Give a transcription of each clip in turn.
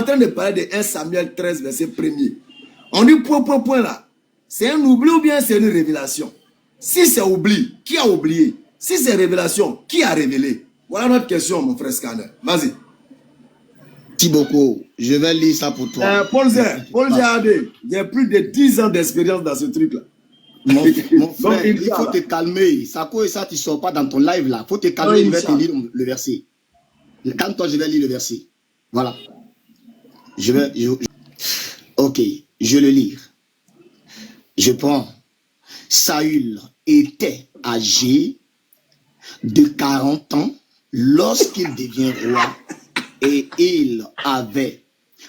en train de parler de 1 Samuel 13, verset 1er. On dit point là. C'est un oubli ou bien c'est une révélation? Si c'est oubli, qui a oublié? Si c'est révélation, qui a révélé? Voilà notre question, mon frère Scanner. Vas-y. Merci beaucoup. Je vais lire ça pour toi. Paul Zé, j'ai plus de 10 ans d'expérience dans ce truc-là. Mon frère, il faut te calmer. Sako et ça, tu ne sors pas dans ton live là. Il faut te calmer, je vais te lire le verset. Calme-toi, je vais lire le verset. Voilà. Ok, je le lire. Je prends. Saül était âgé de 40 ans lorsqu'il devient roi et il avait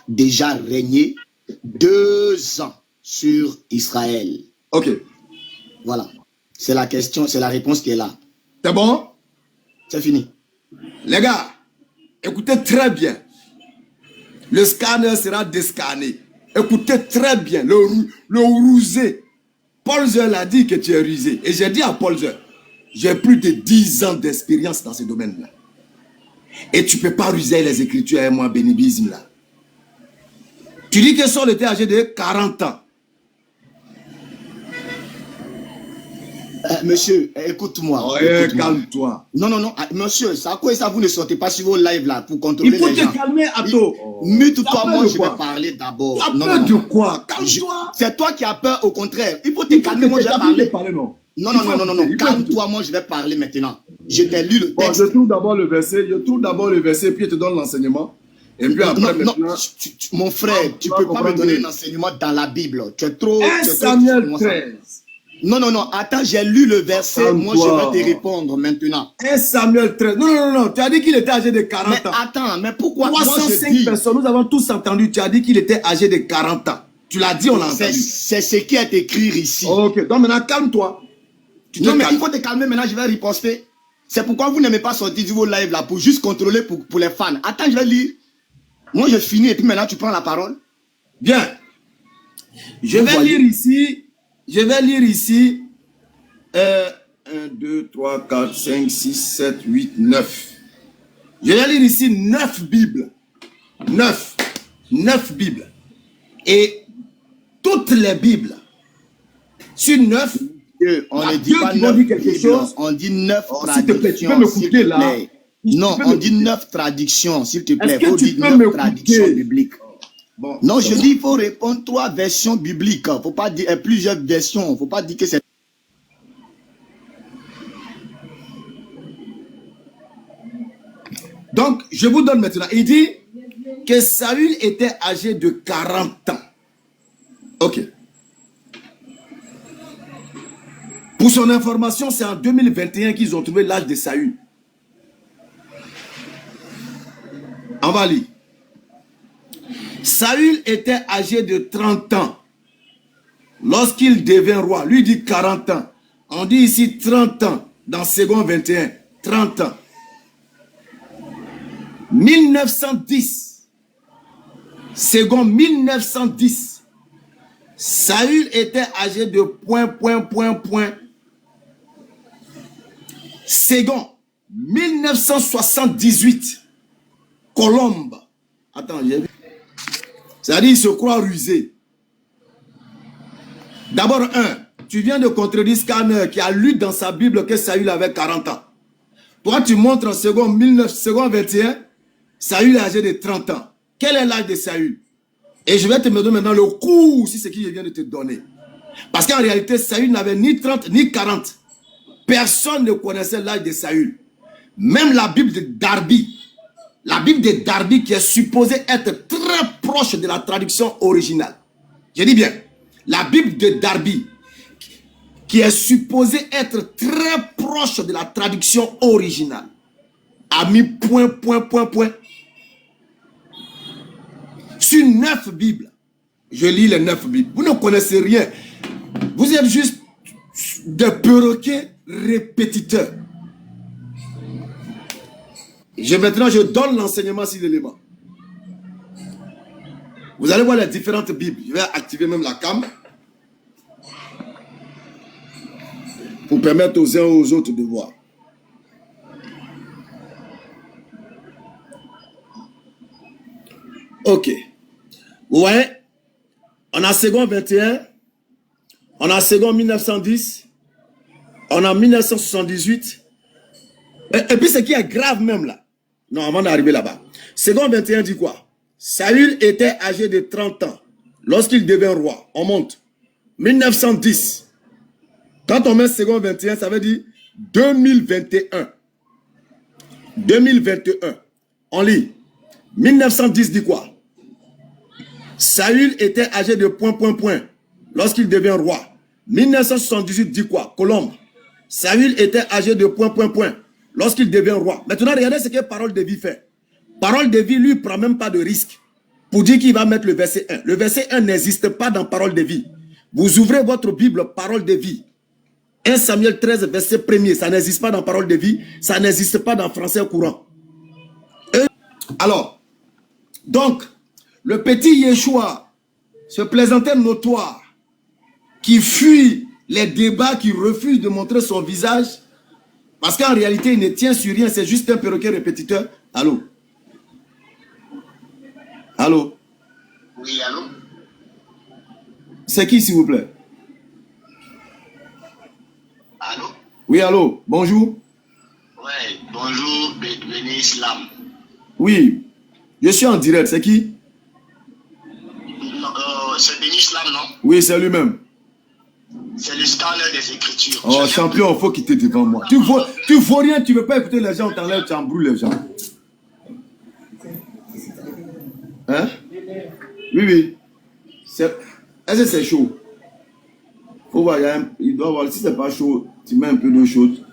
déjà régné 2 ans sur Israël. Ok. Voilà. C'est la question, c'est la réponse qui est là. C'est bon? C'est fini. Les gars, écoutez très bien. Le scanner sera descanné. Écoutez très bien. Le rusé. Paul Zer a dit que tu es rusé. Et j'ai dit à Paul Zer, j'ai plus de 10 ans d'expérience dans ce domaine-là. Et tu ne peux pas ruser les Écritures et moi, bénibisme là. Tu dis que Saul était âgé de 40 ans. Monsieur, écoute-moi. Oh, calme-toi. Non, monsieur, ça quoi ça, vous ne sortez pas sur vos lives là pour contrôler les gens. Il faut te calmer, Atto. Mute-toi, moi je vais parler d'abord. Tu as peur de quoi? Calme-toi. C'est toi qui as peur, au contraire. Il faut te calmer, moi je vais parler. Non, calme-toi, moi je vais parler maintenant. Je t'ai lu le texte. Bon, je trouve d'abord le verset, puis je te donne l'enseignement. Et puis après, mon frère, tu ne peux pas me donner un enseignement dans la Bible. Tu es trop... 1 Samuel 13. Non, attends, j'ai lu le verset, moi je vais te répondre maintenant. 1 Samuel 13. Non, tu as dit qu'il était âgé de 40 ans. Attends, mais pourquoi 305 personnes, nous avons tous entendu, tu as dit qu'il était âgé de 40 ans. Tu l'as dit, on l'a entendu. C'est ce qui est écrit ici. Ok, donc maintenant calme-toi. Non, mais il faut te calmer, maintenant je vais riposter. C'est pourquoi vous n'aimez pas sortir du vos live là, pour juste contrôler pour les fans. Attends, je vais lire. Moi je finis et puis maintenant tu prends la parole. Bien. Je vais lire ici 1, 2, 3, 4, 5, 6, 7, 8, 9. Je vais lire ici 9 Bibles. 9 Bibles. Et toutes les Bibles, sur 9, on ne dit pas 9 quelque chose. On dit 9 traductions. Tu peux me couper là. Non, on dit 9 traductions, s'il te plaît. Il faut dire 9 traductions bibliques. Bon, non, je dis il faut répondre 3 versions bibliques. Il ne faut pas dire plusieurs versions. Il ne faut pas dire que c'est... Donc, je vous donne maintenant. Il dit que Saül était âgé de 40 ans. Ok. Pour son information, c'est en 2021 qu'ils ont trouvé l'âge de Saül. On va lire. Saül était âgé de 30 ans lorsqu'il devint roi. Lui dit 40 ans. On dit ici 30 ans dans second 21. 30 ans. 1910. Second 1910. Saül était âgé de point. Second 1978. Colombe. Attends, j'ai vu. C'est-à-dire, il se croit rusé. D'abord, tu viens de contredire Scanner qui a lu dans sa Bible que Saül avait 40 ans. Toi, tu montres en second 21, Saül est âgé de 30 ans. Quel est l'âge de Saül? Et je vais te donner maintenant le coup, si c'est ce que je viens de te donner. Parce qu'en réalité, Saül n'avait ni 30 ni 40. Personne ne connaissait l'âge de Saül. Même la Bible de Darby. La Bible de Darby qui est supposée être très proche de la traduction originale. Je dis bien, la Bible de Darby qui est supposée être très proche de la traduction originale a mis point. Sur 9 Bibles, je lis les 9 Bibles. Vous ne connaissez rien. Vous êtes juste des perroquets répétiteurs. Maintenant, je donne l'enseignement sur l'élément. Vous allez voir les différentes Bibles. Je vais activer même la cam. Pour permettre aux uns et aux autres de voir. Ok. Ouais. On a 2 21. On a 2 1910. On a 1978. Et puis ce qui est grave même là. Non, avant d'arriver là-bas. 2 21 dit quoi? Saül était âgé de 30 ans lorsqu'il devint roi. On monte. 1910. Quand on met 2 21, ça veut dire 2021. 2021. On lit. 1910 dit quoi? Saül était âgé de ... lorsqu'il devient roi. 1978 dit quoi? Colombe. Saül était âgé de ... lorsqu'il devient roi. Maintenant, regardez ce que Parole de vie fait. Parole de vie, lui, ne prend même pas de risque pour dire qu'il va mettre le verset 1. Le verset 1 n'existe pas dans Parole de vie. Vous ouvrez votre Bible, Parole de vie. 1 Samuel 13, verset 1er, ça n'existe pas dans Parole de vie, ça n'existe pas dans Français courant. Alors, donc, le petit Yeshua, ce plaisantin notoire, qui fuit les débats, qui refuse de montrer son visage, parce qu'en réalité, il ne tient sur rien, c'est juste un perroquet répétiteur. Allô? Allô? Oui, allô? C'est qui, s'il vous plaît? Allô? Oui, allô? Bonjour? Oui, bonjour, béni Islam. Oui, je suis en direct, c'est qui? C'est béni Islam, non? Oui, c'est lui-même. C'est le scanner des Écritures. Oh, champion, il faut quitter devant moi. Tu vaux rien, tu ne veux pas écouter les gens, t'enlèves, tu embrouilles les gens. Hein? Oui, oui. Est-ce que c'est chaud? Faut voir, il doit voir. Si c'est pas chaud, tu mets un peu d'eau chaude.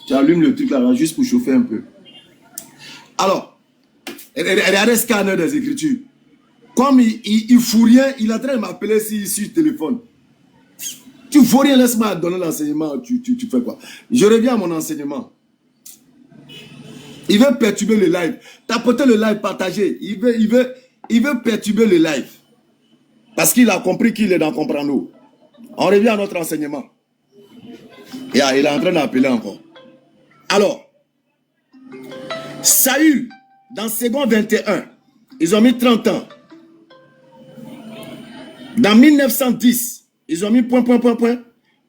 Tu allumes le truc là, juste pour chauffer un peu. Alors, regardez le scanner des Écritures. Comme il fout rien, il est en train de m'appeler sur le téléphone. Tu ne vaux rien, laisse-moi donner l'enseignement. Tu fais quoi? Je reviens à mon enseignement. Il veut perturber le live. Tapotez le live, partagez. Il veut perturber le live. Parce qu'il a compris qu'il est dans Comprendre. On revient à notre enseignement. Il est en train d'appeler encore. Alors, Saül, dans 2 21, ils ont mis 30 ans. Dans 1910, ils ont mis ...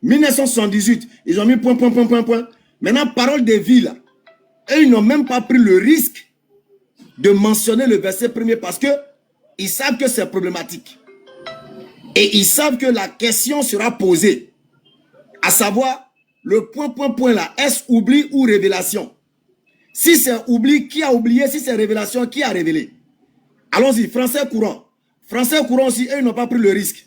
1978, ils ont mis ... Maintenant, parole de vie, là. Et ils n'ont même pas pris le risque de mentionner le verset premier parce que ils savent que c'est problématique. Et ils savent que la question sera posée. À savoir, le ... là, est-ce oubli ou révélation? Si c'est oubli, qui a oublié? Si c'est révélation, qui a révélé? Allons-y, français courant. Français courant aussi, eux, ils n'ont pas pris le risque.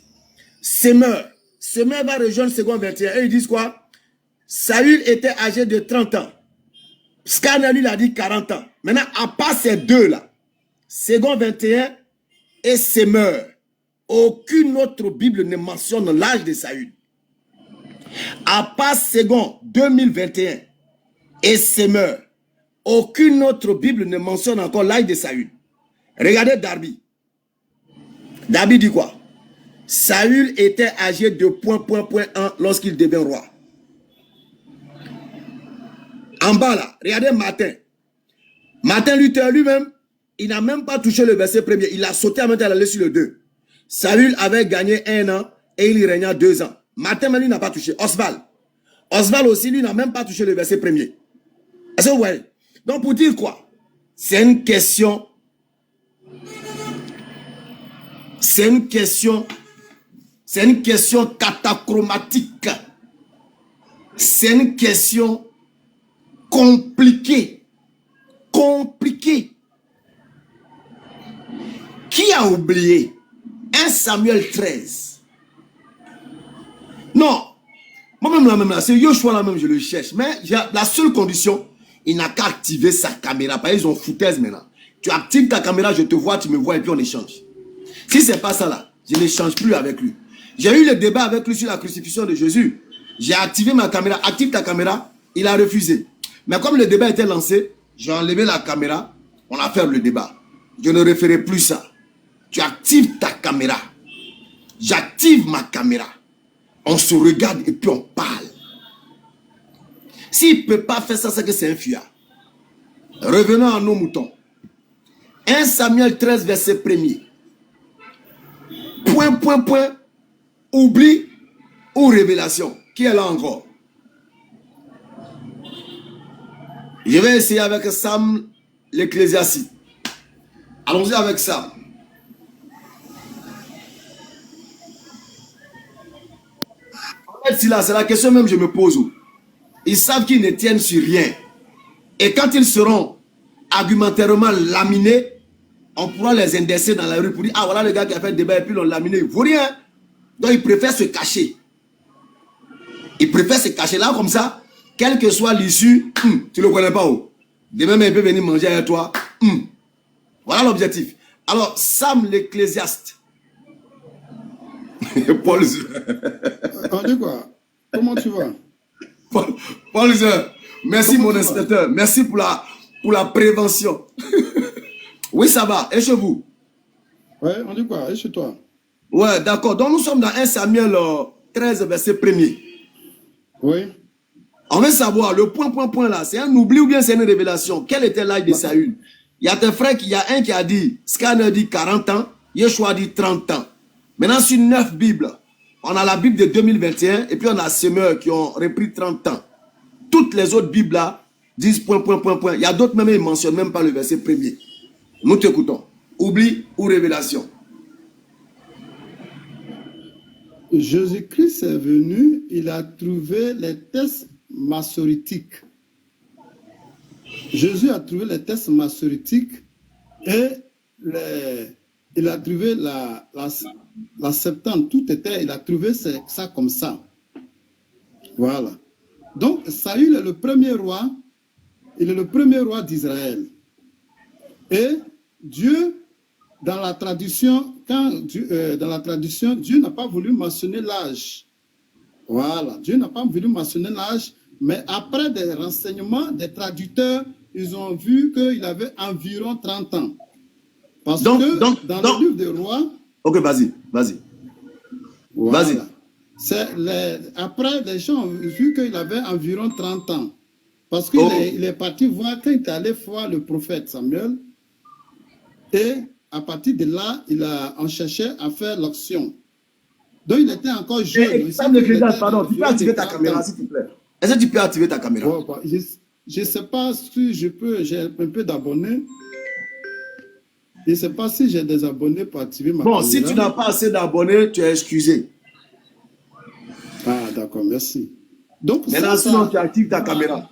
Semeur va rejoindre 2 21. Et ils disent quoi? Saül était âgé de 30 ans. Scanner, lui, il a dit 40 ans. Maintenant, à part ces deux-là, 2 21 et Semeur, aucune autre Bible ne mentionne l'âge de Saül. À part 2 2021 et Semeur, aucune autre Bible ne mentionne encore l'âge de Saül. Regardez Darby. Darby dit quoi? Saül était âgé de ... 1 lorsqu'il devint roi. En bas là, regardez Martin. Martin Luther lui-même, il n'a même pas touché le verset premier. Il a sauté à même temps, il allait sur le 2. Saül avait gagné 1 an et il régna 2 ans. Martin, lui, n'a pas touché. Oswald aussi, lui, n'a même pas touché le verset premier. Est-ce que vous voyez? Donc, pour dire quoi? C'est une question. C'est une question catachromatique. C'est une question compliquée. Qui a oublié 1 Samuel 13? Non. Moi-même là, c'est Yoshua là même, je le cherche. Mais la seule condition, il n'a qu'à activer sa caméra. Parce qu'ils ont foutaise maintenant. Tu actives ta caméra, je te vois, tu me vois et puis on échange. Si c'est pas ça là, je n'échange plus avec lui. J'ai eu le débat avec lui sur la crucifixion de Jésus. J'ai activé ma caméra. Active ta caméra. Il a refusé. Mais comme le débat était lancé, j'ai enlevé la caméra. On a fait le débat. Je ne referai plus ça. Tu actives ta caméra. J'active ma caméra. On se regarde et puis on parle. S'il ne peut pas faire ça, c'est que c'est un fuyard. Revenons à nos moutons. 1 Samuel 13, verset 1er. Point, point, point. Oubli ou révélation. Qui est là encore? Je vais essayer avec Sam l'Ecclésiaste. Allons-y avec ça. En fait, c'est la question même que je me pose. Ils savent qu'ils ne tiennent sur rien. Et quand ils seront argumentairement laminés, on pourra les indexer dans la rue pour dire, ah voilà le gars qui a fait le débat et puis l'ont laminé, il ne vaut rien. Donc ils préfèrent se cacher. Ils préfèrent se cacher là comme ça, quelle que soit l'issue, tu ne le connais pas où. Demain, il peut venir manger avec toi. Voilà l'objectif. Alors, Sam l'Ecclésiaste. Paul. On dit quoi? Comment tu vas? Paul, merci mon inspecteur. Merci pour la prévention. Oui, ça va. Et chez vous? Oui, on dit quoi? Et chez toi? Ouais, d'accord. Donc, nous sommes dans 1 Samuel 13, verset 1er. Oui. On veut savoir, le point là, c'est un oubli ou bien c'est une révélation? Quel était l'âge de Saül? Il y a tes frères, il y a un qui a dit, Scanner dit 40 ans, Yeshua dit 30 ans. Maintenant, sur 9 Bibles, on a la Bible de 2021 et puis on a Semeur qui ont repris 30 ans. Toutes les autres Bibles là disent point. Il y a d'autres même, ils ne mentionnent même pas le verset 1er. Nous t'écoutons. Oubli ou révélation? Jésus-Christ est venu, il a trouvé les tests massoritiques. Jésus a trouvé les tests massoritiques et il a trouvé la Septante, tout était, il a trouvé ça comme ça. Voilà. Donc, Saül est le premier roi, il est le premier roi d'Israël. Et Dieu, dans la tradition, Dieu n'a pas voulu mentionner l'âge. Voilà, Dieu n'a pas voulu mentionner l'âge, mais après des renseignements des traducteurs, ils ont vu qu'il avait environ 30 ans. Parce que dans le livre des rois... Ok, vas-y. Voilà, vas-y. Après, les gens ont vu qu'il avait environ 30 ans. Parce qu'il est parti voir, quand il est allé voir le prophète Samuel, et à partir de là, on cherchait à faire l'action. Donc, il était encore jeune. Pardon, tu peux activer ta caméra, s'il te plaît. Est-ce que tu peux activer ta caméra? Je ne sais pas si je peux, j'ai un peu d'abonnés. Je ne sais pas si j'ai des abonnés pour activer ma caméra. Bon, si tu n'as pas assez d'abonnés, tu es excusé. Ah, d'accord, merci. Donc, maintenant, sinon, tu actives ta caméra.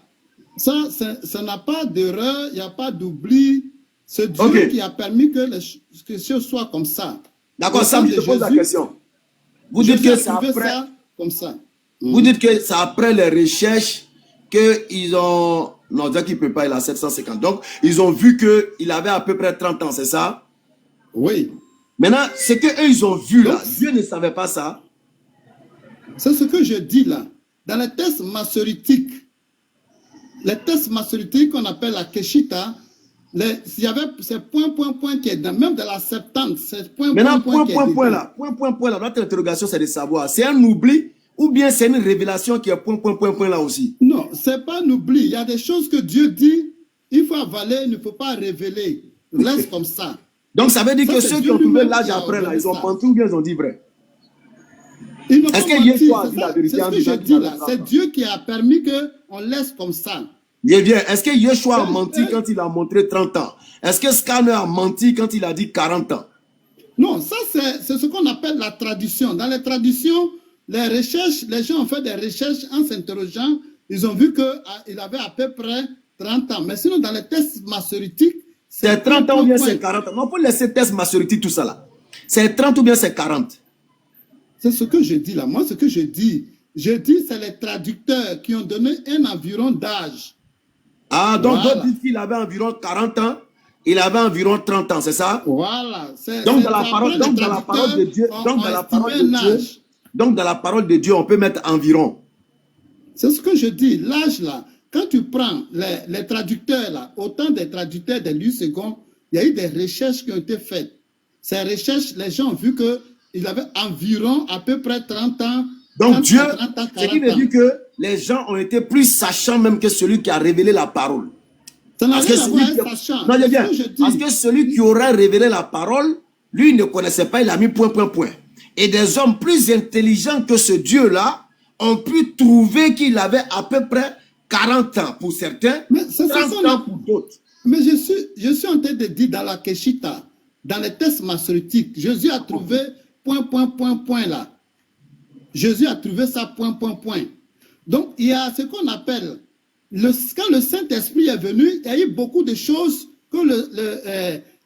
Ça n'a pas d'erreur, il n'y a pas d'oubli. C'est Dieu qui a permis que les choses soient comme ça. D'accord, Sam, je te pose la question. Vous dites que c'est après... ça comme ça. Vous dites que c'est après les recherches qu'ils ont... Non, dire qu'il ne peut pas, il a 750. Donc, ils ont vu qu'il avait à peu près 30 ans, c'est ça? Oui. Maintenant, ce qu'eux, ils ont vu là, Dieu ne savait pas ça. C'est ce que je dis là. Dans les tests massoritiques qu'on appelle la Keshita, il y avait ces point qui est même de la Septante. Maintenant, point là, notre interrogation, c'est de savoir, c'est un oubli ou bien c'est une révélation qui est point là aussi? Non, c'est pas un oubli. Il y a des choses que Dieu dit, il faut avaler, il ne faut pas révéler. Laisse comme ça. Donc ça veut dire que ceux qui ont trouvé l'âge après là, ils ont menti ou bien ils ont dit vrai? Est-ce que Yeshua a dit la vérité? C'est ce que je dis là. C'est Dieu qui a permis qu'on laisse comme ça. Bien. Est-ce que Yeshua a menti quand il a montré 30 ans? Est-ce que Scanner a menti quand il a dit 40 ans? Non, ça c'est ce qu'on appelle la tradition. Dans les traditions, les recherches, les gens ont fait des recherches en s'interrogeant. Ils ont vu qu'il avait à peu près 30 ans. Mais sinon, dans les tests massoritiques, c'est 30 ans ou bien c'est 40 ans? Non, pour laisser tests massoritiques, tout ça là. C'est 30 ou bien c'est 40? C'est ce que je dis là. Moi, ce que je dis, c'est les traducteurs qui ont donné un environ d'âge. Ah, donc d'autres disent qu'il avait environ 40 ans, il avait environ 30 ans, c'est ça? Voilà. Donc dans la parole de Dieu, donc dans la parole de Dieu, on peut mettre environ. C'est ce que je dis. L'âge là, quand tu prends les traducteurs là, autant des traducteurs des Louis II, il y a eu des recherches qui ont été faites. Ces recherches, les gens ont vu qu'il avait environ à peu près 30 ans. Donc Dieu, ce qui veut dire que les gens ont été plus sachants même que celui qui a révélé la parole. Ça n'a rien à voir avec sachant. Non, parce que celui qui aurait révélé la parole Lui, il ne connaissait pas, il a mis point, point, point. Et des hommes plus intelligents que ce Dieu-là ont pu trouver qu'il avait à peu près 40 ans pour certains, 30 ans pour d'autres. Mais je suis en train de dire dans la Keshita, dans les tests massoritiques, Jésus a trouvé point, point, point, point là. Jésus a trouvé ça point, point, point. Donc, il y a ce qu'on appelle, quand le Saint-Esprit est venu, il y a eu beaucoup de choses que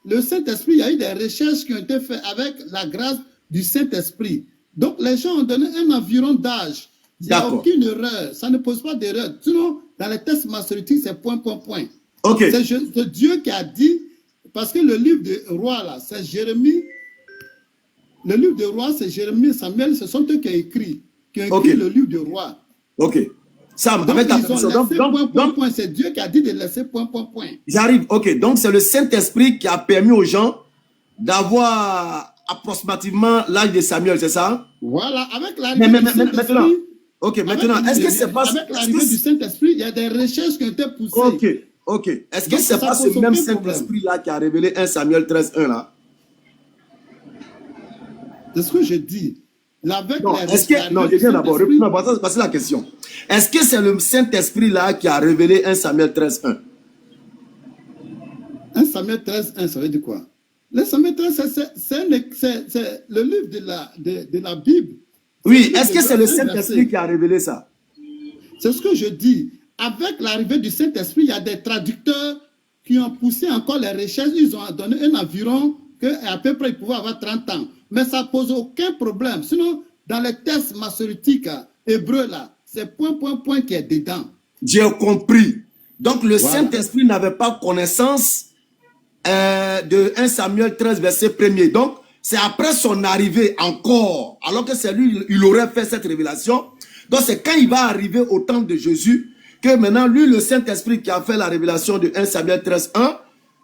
le Saint-Esprit, il y a eu des recherches qui ont été faites avec la grâce du Saint-Esprit. Donc, les gens ont donné un environ d'âge. Il n'y a aucune erreur. Ça ne pose pas d'erreur. Sinon, dans les tests massoritiques, c'est point, point, point. Okay. C'est Dieu qui a dit, parce que le livre de roi, là, c'est Jérémie. Le livre de roi, c'est Jérémie, Samuel, ce sont eux qui ont écrit le livre de roi. Ok. Sam, donc, avec ta point, c'est Dieu qui a dit de laisser point, point, point. J'arrive, ok. Donc, c'est le Saint-Esprit qui a permis aux gens d'avoir approximativement l'âge de Samuel, c'est ça? Voilà, avec l'arrivée du Saint-Esprit. Ok, maintenant, est-ce que c'est pas... Avec l'arrivée du Saint-Esprit, il y a des recherches qui ont été poussées. Ok, ok. Est-ce que c'est pas ce même Saint-Esprit-là qui a révélé 1 Samuel 13:1 là? C'est ce que je dis. Non, je viens d'abord. Passer la question. Est-ce que c'est le Saint-Esprit-là qui a révélé 1 Samuel 13:1? 1 Samuel 13:1, ça veut dire quoi? Le Samuel 13, c'est le livre de la Bible. Oui, est-ce que c'est le Saint-Esprit qui a révélé ça? C'est ce que je dis. Avec l'arrivée du Saint-Esprit, il y a des traducteurs qui ont poussé encore les recherches. Ils ont donné un environ qu'à peu près, ils pouvaient avoir 30 ans. Mais ça ne pose aucun problème. Sinon, dans les tests massoritiques hébreux, là, c'est point, point, point qui est dedans. J'ai compris. Donc, le Saint-Esprit n'avait pas connaissance de 1 Samuel 13, verset 1er. Donc, c'est après son arrivée encore, alors que c'est lui, il aurait fait cette révélation. Donc, c'est quand il va arriver au temps de Jésus que maintenant, lui, le Saint-Esprit qui a fait la révélation de 1 Samuel 13:1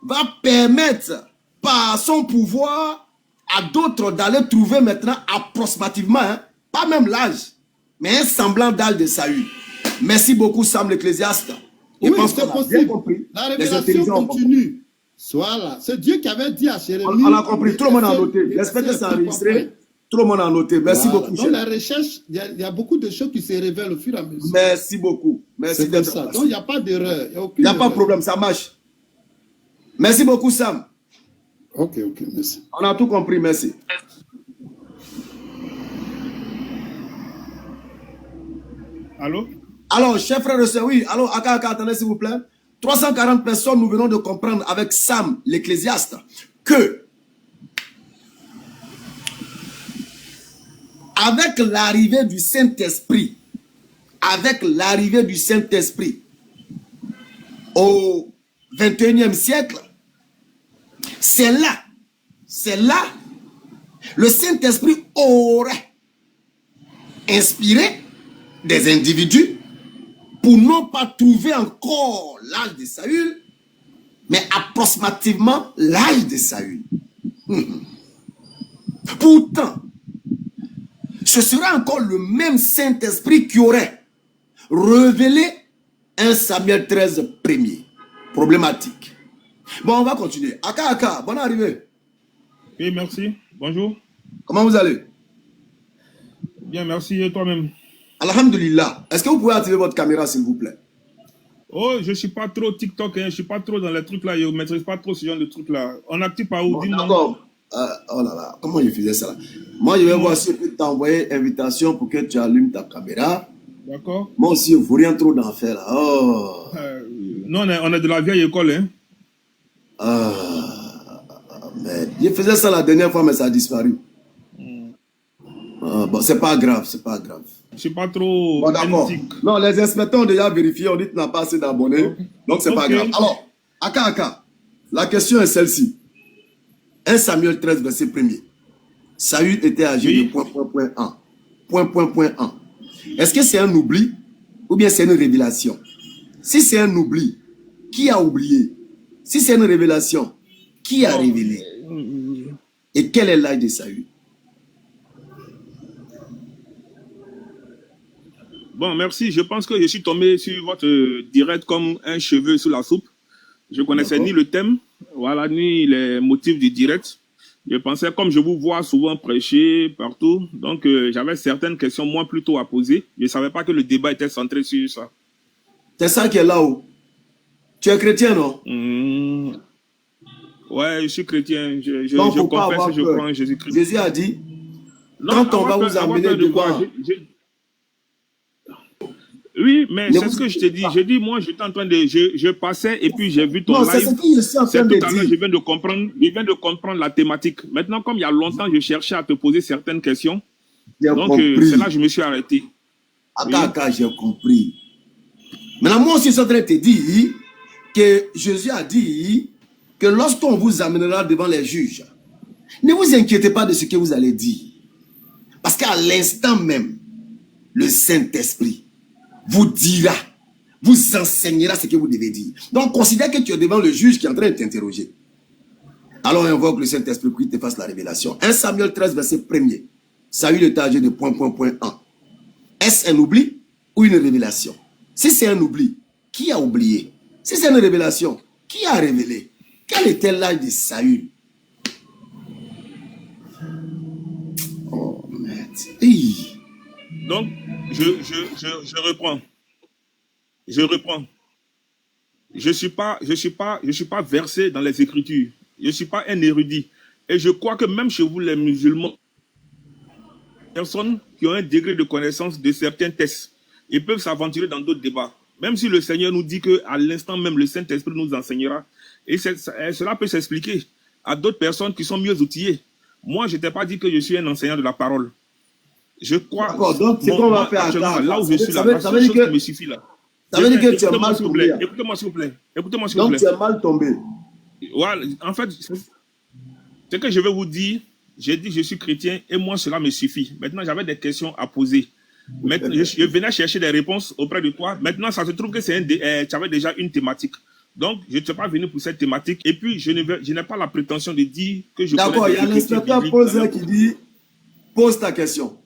va permettre par son pouvoir à d'autres d'aller trouver maintenant approximativement, pas même l'âge, mais un semblant d'âge de Saül. Merci beaucoup, Sam l'Ecclésiaste. Oui, c'est possible. La révélation continue. Voilà. C'est Dieu qui avait dit à Jérémie. On a compris. Tout le monde a noté. J'espère que c'est enregistré. Tout le monde a noté. Merci beaucoup. Dans la recherche, il y a beaucoup de choses qui se révèlent au fur et à mesure. Merci beaucoup. Merci d'être là. Donc, il n'y a pas d'erreur. Il n'y a pas de problème. Ça marche. Merci beaucoup, Sam. Ok, merci. On a tout compris. Merci. Allô? Alors, chers frères et sœurs, oui. Alors, attendez s'il vous plaît. 340 personnes, nous venons de comprendre avec Sam, l'Ecclésiaste, que avec l'arrivée du Saint-Esprit, au 21e siècle, c'est là, le Saint-Esprit aurait inspiré des individus pour non pas trouver encore l'âge de Saül, mais approximativement l'âge de Saül. Pourtant, ce sera encore le même Saint-Esprit qui aurait révélé 1 Samuel 13 premier. Problématique. Bon, on va continuer. Aka, bonne arrivée. Oui, merci. Bonjour. Comment vous allez? Bien, merci. Et toi-même? Alhamdulillah. Est-ce que vous pouvez activer votre caméra, s'il vous plaît? Oh, je ne suis pas trop TikTok, je ne suis pas trop dans les trucs là, je ne maîtrise pas trop ce genre de trucs là. On active par où? Bon, d'accord. Oh là là, comment je faisais ça là? Moi, je vais voir si je peux t'envoyer invitation pour que tu allumes ta caméra. D'accord. Moi aussi, il ne faut rien trop d'en faire là. Oh. Non, on est de la vieille école, hein. Mais je faisais ça la dernière fois, mais ça a disparu. Bon, c'est pas grave, c'est pas grave. Je suis pas trop... Bon, d'accord. Non, les inspecteurs ont déjà vérifié, on dit que tu n'as pas assez d'abonnés. Donc, c'est pas grave. Alors, Aka, la question est celle-ci. 1 Samuel 13, verset 1er. Saül était âgé de point, 1. Est-ce que c'est un oubli ou bien c'est une révélation? Si c'est un oubli, qui a oublié? Si c'est une révélation, qui a révélé? Et quel est l'âge de Saül? Bon, merci. Je pense que je suis tombé sur votre direct comme un cheveu sous la soupe. Je ne connaissais ni le thème, voilà, ni les motifs du direct. Je pensais, comme je vous vois souvent prêcher partout, donc j'avais certaines questions moins plutôt à poser. Je ne savais pas que le débat était centré sur ça. C'est ça qui est là-haut. Tu es chrétien, non? Ouais, je suis chrétien. Je confesse et je crois en Jésus-Christ. Jésus a dit, non, quand on va vous amener devant... Oui, mais c'est ce que je t'ai dit. J'ai dit, moi, j'étais en train de... Je passais et puis j'ai vu ton live. C'est ce que je suis en train de dire. Je viens de comprendre la thématique. Maintenant, comme il y a longtemps, je cherchais à te poser certaines questions. Donc, c'est là que je me suis arrêté. Attends, j'ai compris. Maintenant, moi aussi, je suis en train de te dire que Jésus a dit que lorsqu'on vous amènera devant les juges, ne vous inquiétez pas de ce que vous allez dire. Parce qu'à l'instant même, le Saint-Esprit vous dira, vous enseignera ce que vous devez dire. Donc, considère que tu es devant le juge qui est en train de t'interroger. Alors, on invoque le Saint-Esprit pour qu'il te fasse la révélation. 1 Samuel 13, verset 1er. Saül est âgé de ... 1. Est-ce un oubli ou une révélation? Si c'est un oubli, qui a oublié? Si c'est une révélation, qui a révélé? Quel était l'âge de Saül? Oh, merde. Donc, je reprends. Je reprends. Je suis pas versé dans les Écritures. Je ne suis pas un érudit. Et je crois que même chez vous, les musulmans, personnes qui ont un degré de connaissance de certains textes, ils peuvent s'aventurer dans d'autres débats. Même si le Seigneur nous dit qu'à l'instant même, le Saint-Esprit nous enseignera. Et cela peut s'expliquer à d'autres personnes qui sont mieux outillées. Moi, je ne t'ai pas dit que je suis un enseignant de la parole. Je crois... D'accord, donc c'est qu'on va faire là où je suis là, la seule chose qui me suffit là. Ça veut dire que tu es mal tombé. Écoutez-moi s'il vous plaît. Écoutez-moi s'il vous plaît. Donc tu es mal tombé. Voilà, en fait, ce que je vais vous dire, j'ai dit je suis chrétien et moi cela me suffit. Maintenant, j'avais des questions à poser. Maintenant, je venais chercher des réponses auprès de toi. Maintenant, ça se trouve que tu avais déjà une thématique. Donc, je ne suis pas venu pour cette thématique. Et puis, je n'ai pas la prétention de dire que je connais... D'accord, il y a l'inspecteur posé qui dit, pose ta question.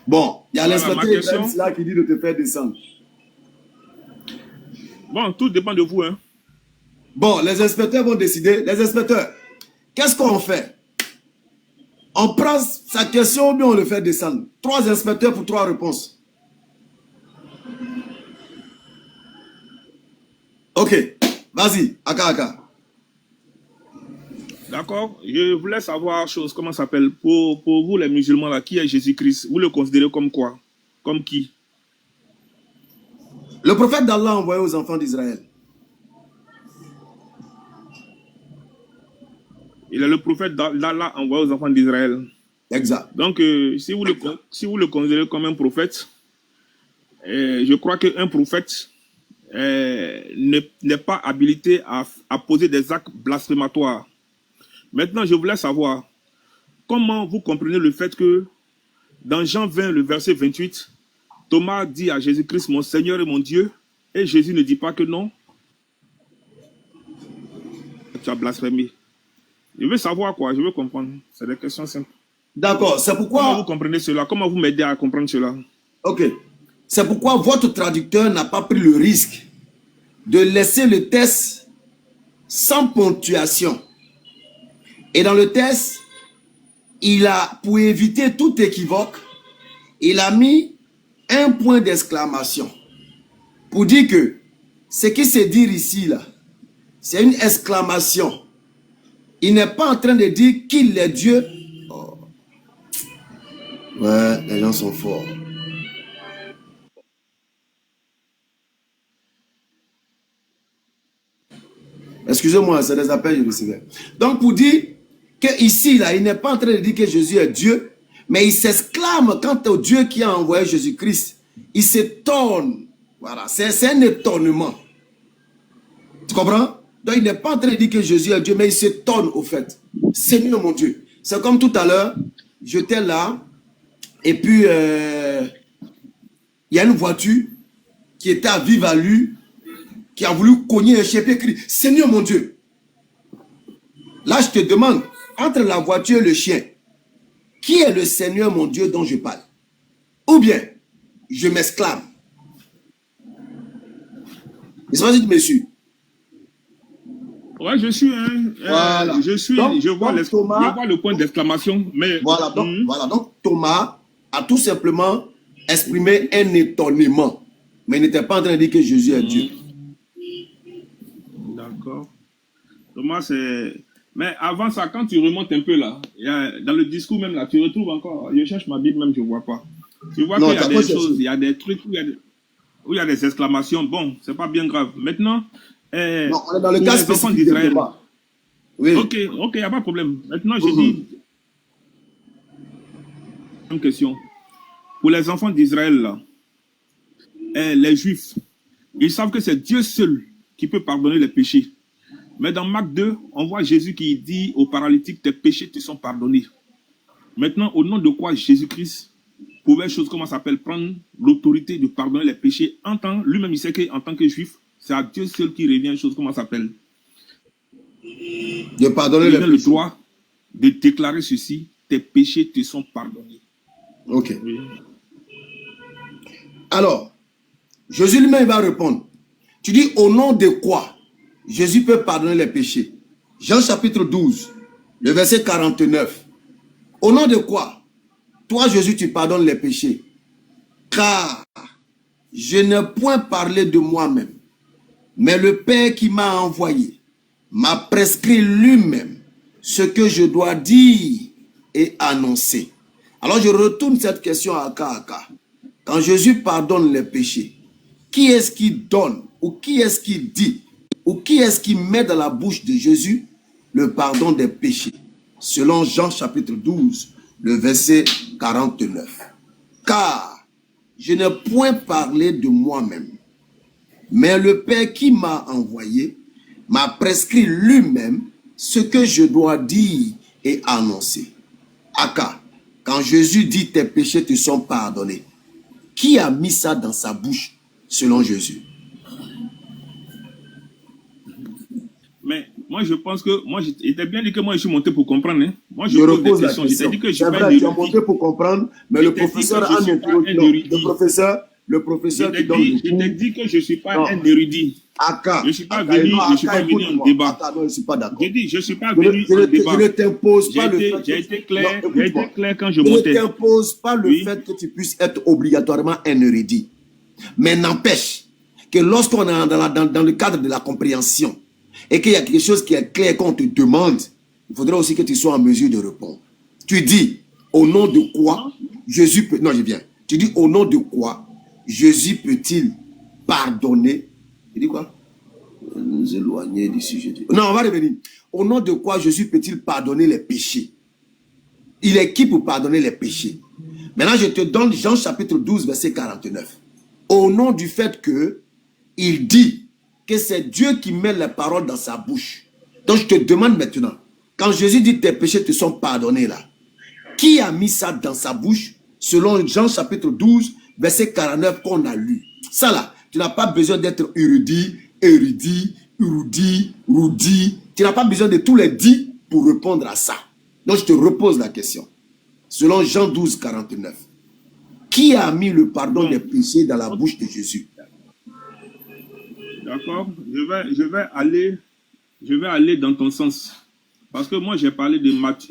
Bon, il y a l'inspecteur là qui dit de te faire descendre. Bon, tout dépend de vous. Hein. Bon, les inspecteurs vont décider. Les inspecteurs, qu'est-ce qu'on fait? On prend sa question ou bien on le fait descendre? 3 inspecteurs pour 3 réponses. Ok, vas-y, Aka. D'accord, je voulais savoir chose, comment ça s'appelle. Pour vous les musulmans là, qui est Jésus-Christ? Vous le considérez comme quoi? Comme qui? Le prophète d'Allah envoyé aux enfants d'Israël. Il est le prophète d'Allah envoyé aux enfants d'Israël. Exact. Donc, si vous le considérez comme un prophète, je crois qu'un prophète n'est pas habilité à poser des actes blasphématoires. Maintenant, je voulais savoir, comment vous comprenez le fait que dans Jean 20, le verset 28, Thomas dit à Jésus-Christ, mon Seigneur et mon Dieu, et Jésus ne dit pas que non. Tu as blasphémé. Je veux savoir quoi, je veux comprendre. C'est des questions simples. D'accord, c'est pourquoi... Comment vous comprenez cela? Comment vous m'aidez à comprendre cela? Ok. C'est pourquoi votre traducteur n'a pas pris le risque de laisser le test sans ponctuation. Et dans le test, il a, pour éviter tout équivoque, il a mis un point d'exclamation pour dire que ce qui se dit ici, là, c'est une exclamation. Il n'est pas en train de dire qu'il est Dieu. Oh. Ouais, les gens sont forts. Excusez-moi, c'est des appels que je recevais. Donc, pour dire que ici, là, il n'est pas en train de dire que Jésus est Dieu, mais il s'exclame quant au Dieu qui a envoyé Jésus-Christ. Il s'étonne. Voilà, c'est un étonnement. Tu comprends? Donc, il n'est pas en train de dire que Jésus est Dieu, mais il s'étonne au fait. Seigneur mon Dieu. C'est comme tout à l'heure, j'étais là, et puis, il y a une voiture qui était à vive allure, qui a voulu cogner un chien et crier, Seigneur mon Dieu. Là, je te demande, entre la voiture et le chien, qui est le Seigneur mon Dieu dont je parle? Ou bien, je m'exclame. Je ne sais pas si tu me suis. Ouais, je suis, Voilà. je vois le point d'exclamation, mais... Voilà, donc Thomas a tout simplement exprimé un étonnement, mais il n'était pas en train de dire que Jésus est Dieu. D'accord. Thomas, c'est... Mais avant ça, quand tu remontes un peu là, dans le discours même là, tu retrouves encore, je cherche ma Bible même, je ne vois pas. Tu vois qu'il y a des choses, il y a des trucs où il y a des exclamations. Bon, c'est pas bien grave. Maintenant, non, on est dans le cas spécifique d'Israël. Oui. Ok, il n'y a pas de problème. Maintenant, je dis une question. Pour les enfants d'Israël, là, les Juifs, ils savent que c'est Dieu seul qui peut pardonner les péchés. Mais dans Marc 2, on voit Jésus qui dit aux paralytiques, tes péchés te sont pardonnés. Maintenant, au nom de quoi Jésus-Christ pouvait, prendre l'autorité de pardonner les péchés lui-même, il sait qu'en tant que Juif, c'est à Dieu seul qui revient, de pardonner les péchés. Le droit de déclarer ceci, tes péchés te sont pardonnés. Ok. Oui. Alors, Jésus lui-même va répondre. Tu dis au nom de quoi Jésus peut pardonner les péchés? Jean chapitre 12, le verset 49. Au nom de quoi toi, Jésus, tu pardonnes les péchés? Car je n'ai point parlé de moi-même, mais le Père qui m'a envoyé m'a prescrit lui-même ce que je dois dire et annoncer. Alors je retourne cette question à Aka. Quand Jésus pardonne les péchés, qui est-ce qui donne ou qui est-ce qui dit ou qui est-ce qui met dans la bouche de Jésus le pardon des péchés? Selon Jean chapitre 12, le verset 49. Car je n'ai point parlé de moi-même, mais le Père qui m'a envoyé m'a prescrit lui-même ce que je dois dire et annoncer. Aka, quand Jésus dit tes péchés te sont pardonnés, qui a mis ça dans sa bouche selon Jésus? Mais moi, je pense que, il était bien dit que moi, je suis monté pour comprendre. Hein. Moi, je pose des questions. Je t'ai dit que je suis pas un érudit. Tu as monté pour comprendre, mais le professeur a un érudit. Le professeur qui donne le cours. Je t'ai dit que je ne suis pas un érudit. Aka. Je ne suis pas venu en débat. Non, je ne suis pas d'accord. J'ai dit, je ne suis pas venu en débat. Je ne t'impose pas le fait. J'ai été clair quand je montais. Je ne t'impose pas le fait que tu puisses être obligatoirement un érudit. Mais n'empêche que lorsqu'on est dans le cadre de la compréhension, et qu'il y a quelque chose qui est clair qu'on te demande, il faudrait aussi que tu sois en mesure de répondre. Tu dis, au nom de quoi Jésus peut... Non, je viens. Tu dis, au nom de quoi Jésus peut-il pardonner? Il dit quoi? Nous éloigner du sujet. Non, on va revenir. Au nom de quoi Jésus peut-il pardonner les péchés? Il est qui pour pardonner les péchés? Maintenant, je te donne Jean chapitre 12, verset 49. Au nom du fait que il dit que c'est Dieu qui met les paroles dans sa bouche. Donc je te demande maintenant, quand Jésus dit tes péchés te sont pardonnés là, qui a mis ça dans sa bouche selon Jean chapitre 12, verset 49 qu'on a lu? Ça là, tu n'as pas besoin d'être érudit. Tu n'as pas besoin de tous les dits pour répondre à ça. Donc je te repose la question. Selon Jean 12, 49, qui a mis le pardon des péchés dans la bouche de Jésus? D'accord, je vais aller dans ton sens. Parce que moi, j'ai parlé de Marc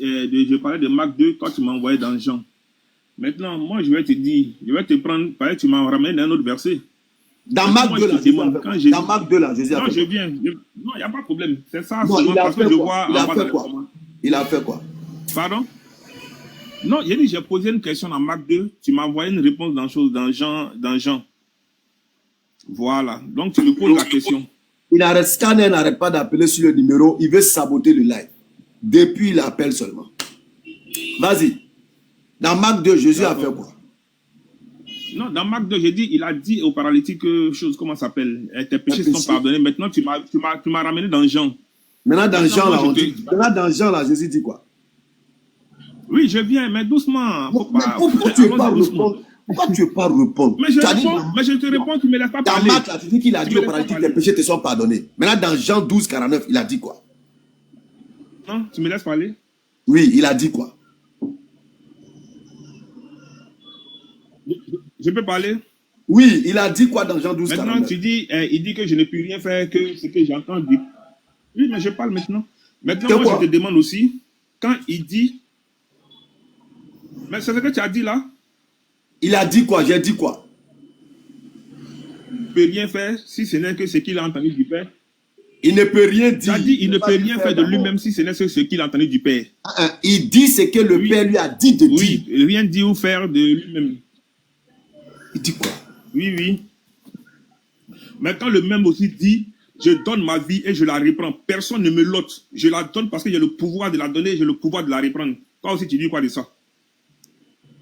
2, toi, tu m'as envoyé dans Jean. Maintenant, moi, je vais te dire, je vais te prendre, pareil, tu m'as ramené dans un autre verset. Dans Marc 2, là, Jésus dans Marc 2, là, Jésus a fait quoi? Non, je viens. Non, il n'y a pas de problème. C'est ça. Non, il a parce fait que je quoi? vois Il a fait quoi? Pardon? Non, j'ai posé une question dans Marc 2. Tu m'as envoyé une réponse dans Jean. Voilà. Donc, tu me poses la question. Scanner n'arrête pas d'appeler sur le numéro. Il veut saboter le live. Depuis, il appelle seulement. Vas-y. Dans Marc 2, Jésus a fait quoi? Non, dans Marc 2, il a dit aux paralytiques comment ça s'appelle? Tes péchés sont pardonnés. Maintenant, tu m'as ramené dans Jean. Maintenant, dans Jean, là, Jésus dit quoi? Oui, je viens, mais doucement. Pourquoi tu ne veux pas répondre? Pourquoi tu ne veux pas répondre? Mais je te réponds, tu ne me laisses pas parler. Dans Marc, là, tu dis qu'il a dit aux paralytiques, tes péchés te sont pardonnés. Maintenant, dans Jean 12, 49, il a dit quoi? Non, tu me laisses parler? Oui, il a dit quoi? Je peux parler? Oui, il a dit quoi dans Jean 12, Maintenant, 49? tu dis, il dit que je ne peux rien faire que ce que j'entends dire. Oui, mais je parle maintenant. Maintenant, moi, je te demande aussi, quand il dit... Mais c'est ce que tu as dit là? Il a dit quoi? J'ai dit quoi? Il ne peut rien faire si ce n'est que ce qu'il a entendu du Père. Il ne peut rien dire. Tu as dit, il ne peut rien faire de lui-même si ce n'est que ce qu'il a entendu du Père. Il dit ce que le Père lui a dit de dire. Oui, rien dire ou faire de lui-même. Il dit quoi? Oui, oui. Mais quand le même aussi dit, je donne ma vie et je la reprends. Personne ne me l'ôte. Je la donne parce que j'ai le pouvoir de la donner et j'ai le pouvoir de la reprendre. Toi aussi, tu dis quoi de ça?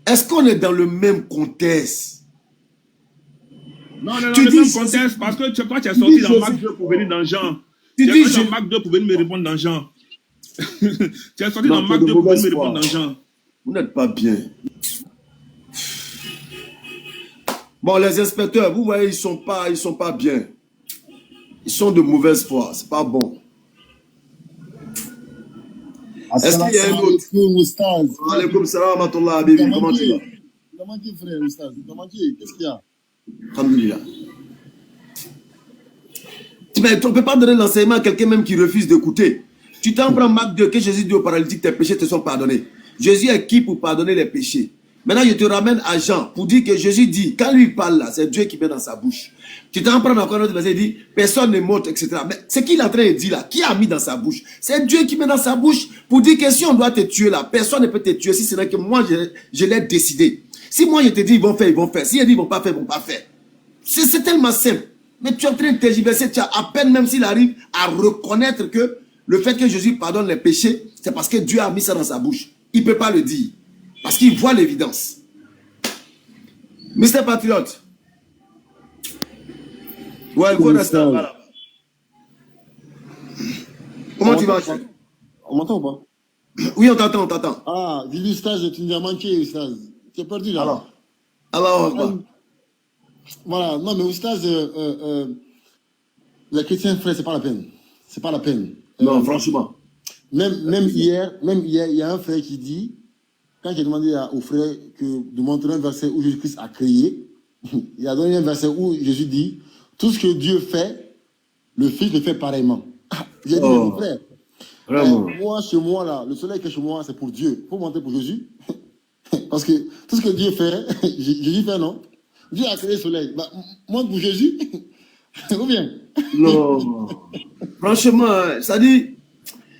Est-ce qu'on est dans le même contexte? Non, dans le même contexte parce que toi, tu es sorti dans Marc 2 pour venir dans Jean. Tu es sorti dans Marc 2 pour venir me répondre dans Jean. Tu es sorti dans Marc 2 pour venir me répondre dans Jean. Vous n'êtes pas bien. Bon, les inspecteurs, vous voyez, ils sont pas bien. Ils sont de mauvaise foi. C'est pas bon. Est-ce qu'il y a un autre? Alaykoum salam wa rahmatullah, Habibi. Comment tu vas? Comment tu es, frère, Oustaz? Comment tu es? Qu'est-ce qu'il y a? Alhamdulillah. Mais on ne peut pas donner l'enseignement à quelqu'un même qui refuse d'écouter. Tu t'en prends Marc 2 que Jésus dit aux paralytiques, tes péchés te sont pardonnés. Jésus est qui pour pardonner les péchés? Maintenant, je te ramène à Jean pour dire que Jésus dit, quand lui parle là, c'est Dieu qui met dans sa bouche. Tu t'en prends encore un autre verset, il dit, personne ne monte, etc. Mais ce qu'il est en train de dire là, qui a mis dans sa bouche? C'est Dieu qui met dans sa bouche pour dire que si on doit te tuer là, personne ne peut te tuer si ce n'est que moi, je l'ai décidé. Si moi, je te dis, ils vont faire, ils vont faire. Si je dis, ils vont pas faire, ils vont pas faire. C'est tellement simple. Mais tu es en train de tergiverser, tu as à peine, même s'il arrive à reconnaître que le fait que Jésus pardonne les péchés, c'est parce que Dieu a mis ça dans sa bouche. Il ne peut pas le dire. Parce qu'il voit l'évidence. Mr. Patriote. Ouais, il faut rester là. Comment tu vas? On m'entend ou pas? Oui, on t'entend, on t'entend. Ah, dis-lui, stage, tu nous as manqué, Oustaz. Tu es perdu là. Alors, voilà, non, mais Oustaz, les chrétiens, frère, c'est pas la peine. C'est pas la peine. Non, franchement. Même hier, il y a un frère qui dit, quand j'ai demandé au frère de montrer un verset où Jésus-Christ a créé, il a donné un verset où Jésus dit, tout ce que Dieu fait, le Fils le fait pareillement. J'ai dit, mon frère, moi, chez moi, là, le soleil qui est chez moi, c'est pour Dieu. Il faut monter pour Jésus. Parce que tout ce que Dieu fait, Jésus fait, non? Dieu a créé le soleil. Bah, monte pour Jésus. Ou bien? Non. Franchement, ça dit,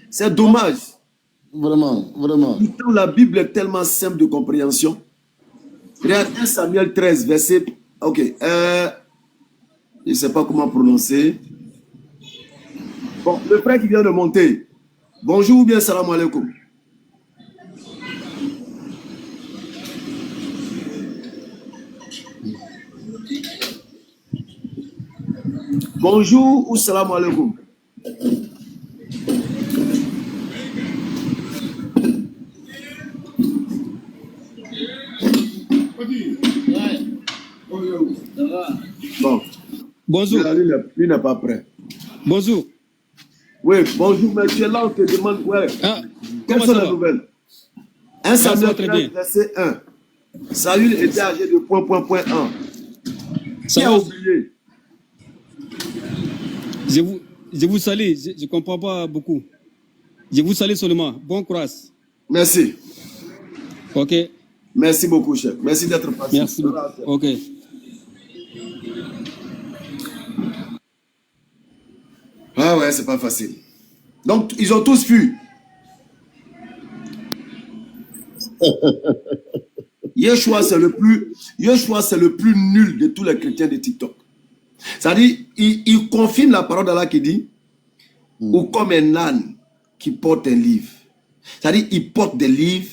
c'est dommage. Vraiment, vraiment. Pourtant, la Bible est tellement simple de compréhension. Regarde 1 Samuel 13, verset... Ok. Je ne sais pas comment prononcer. Bon, le frère qui vient de monter. Bonjour ou bien salam alaikum. Bonjour ou salam alaikum. Bon. Bonjour. Lui n'est pas prêt. Bonjour. Oui, bonjour, mais tu es là, on te demande. Ouais. Quelles sont les nouvelles? 1 Samuel 13, verset 1. Saül était âgé de ... 1. Qui a oublié? Je vous salue, je ne comprends pas beaucoup. Je vous salue seulement. Bon courage. Merci. Ok. Merci beaucoup, chef. Merci d'être patient. Merci. Ok. Ah ouais, c'est pas facile. Donc, ils ont tous fui. Yeshua, c'est le plus nul de tous les chrétiens de TikTok. C'est-à-dire, il confirme la parole d'Allah qui dit, ou comme un âne qui porte un livre. C'est-à-dire, il porte des livres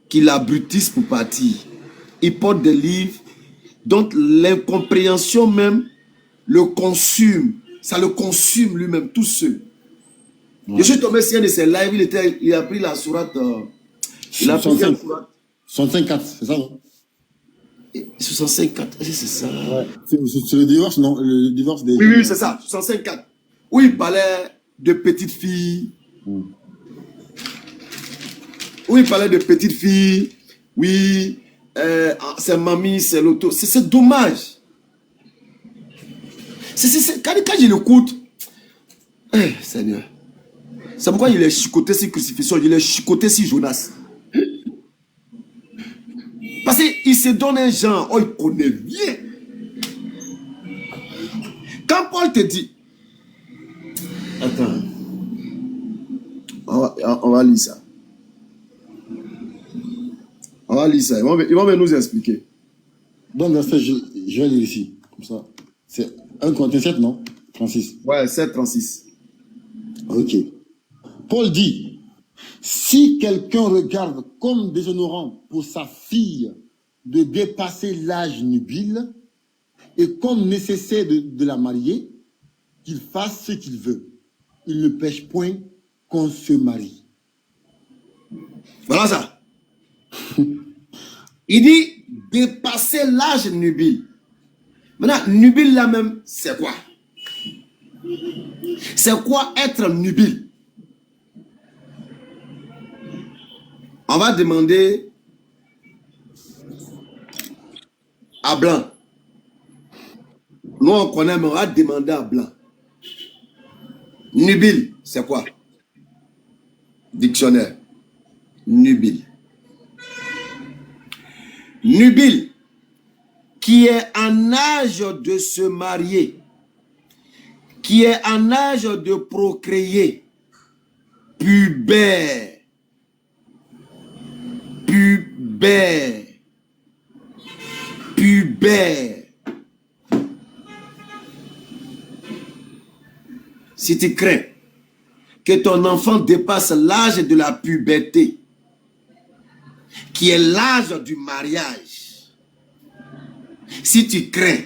qui l'abrutissent pour partir. Il porte des livres dont l'incompréhension même le consume. Ça le consume lui-même, tout seul. Je suis tombé sur un de ses lives, il a pris la sourate. Il a pris la sourate. 65.4, c'est ça, non? 65.4, c'est ça. Ouais. C'est le divorce, non? Le divorce des... Oui, c'est ça, 65.4. Où il parlait de petites filles. Où il parlait de petites filles. Oui, c'est mamie, c'est l'auto. C'est dommage. Quand je l'écoute, Seigneur. C'est pourquoi il est chicoté sur crucifixion, il est chicoté sur Jonas. Parce qu'il se donne un genre, oh, il connaît bien. Quand Paul te dit, attends, on va lire ça. On va lire ça, ils vont nous expliquer. Donc, verset, je vais lire ici, comme ça. C'est 1 Corinthiens 7, non? 36. Ouais, 7, 36. Ok. Paul dit, si quelqu'un regarde comme déshonorant pour sa fille de dépasser l'âge nubile et comme nécessaire de la marier, qu'il fasse ce qu'il veut. Il ne pêche point qu'on se marie. Voilà ça. Il dit dépasser l'âge nubile. Maintenant, nubile là même, c'est quoi? C'est quoi être nubile? On va demander à Blanc. Nous on connaît, mais on va demander à Blanc. Nubile, c'est quoi? Dictionnaire. Nubile. Nubile, qui est en âge de se marier, qui est en âge de procréer, pubère, pubère, pubère. Si tu crains que ton enfant dépasse l'âge de la puberté, qui est l'âge du mariage, si tu crains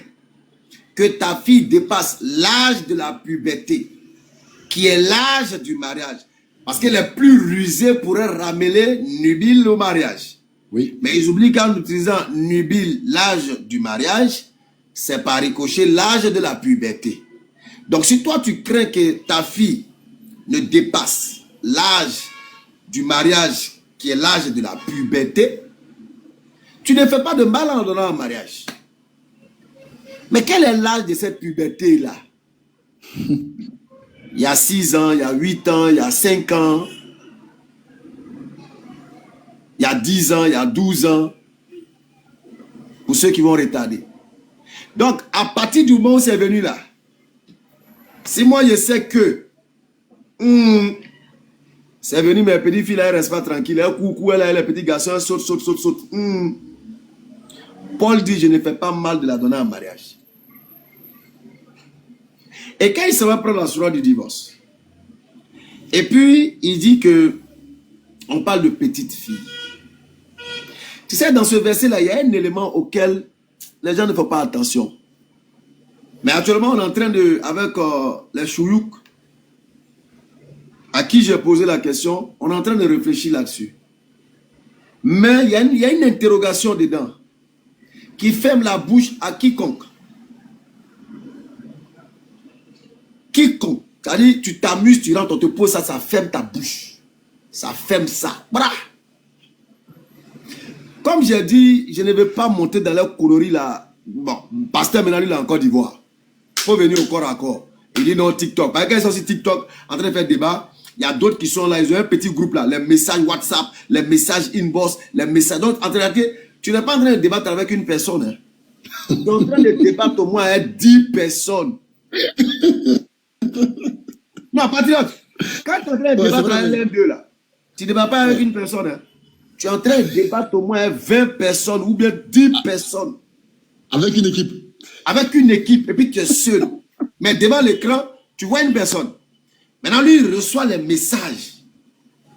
que ta fille dépasse l'âge de la puberté, qui est l'âge du mariage, parce qu'elle est plus rusée pourrait ramener nubile au mariage. Oui. Mais ils oublient qu'en utilisant nubile, l'âge du mariage, c'est par ricochet l'âge de la puberté. Donc si toi tu crains que ta fille ne dépasse l'âge du mariage, qui est l'âge de la puberté, tu ne fais pas de mal en donnant un mariage. Mais quel est l'âge de cette puberté-là? Il y a 6 ans, il y a 8 ans, il y a 5 ans, il y a 10 ans, il y a 12 ans, pour ceux qui vont retarder. Donc, à partir du moment où c'est venu là, si moi je sais que c'est venu, mes petites filles, elles ne restent pas tranquilles. Elle coucou, elle a les petits garçons, elle saute. Paul dit, je ne fais pas mal de la donner en mariage. Et quand il se va prendre la soirée du divorce, et puis il dit que on parle de petites filles. Tu sais, dans ce verset-là, il y a un élément auquel les gens ne font pas attention. Mais actuellement, on est en train de, avec les chouyouk, à qui j'ai posé la question, on est en train de réfléchir là-dessus. Mais il y a une interrogation dedans qui ferme la bouche à quiconque. Quiconque. C'est-à-dire, tu t'amuses, tu rentres, on te pose ça, ça ferme ta bouche. Ça ferme ça. Bra. Comme j'ai dit, je ne vais pas monter dans leur coloris là. Bon, pasteur maintenant il est en Côte d'Ivoire. Il faut venir au corps à corps. Il dit non, TikTok. Parce qu'ils sont sur TikTok en train de faire débat. Il y a d'autres qui sont là, ils ont un petit groupe là. Les messages WhatsApp, les messages inbox, les messages. Donc, en train de, tu n'es pas en train de débattre avec une personne. Hein. Tu es en train de débattre au moins avec 10 personnes. Non, patriote. Quand tu es en train de débattre avec l'un d'eux là, tu ne débattes pas avec une personne. Hein. Tu es en train de débattre au moins avec 20 personnes ou bien 10 personnes. Avec une équipe. Avec une équipe. Et puis tu es seul. Mais devant l'écran, tu vois une personne. Maintenant, lui, il reçoit les messages,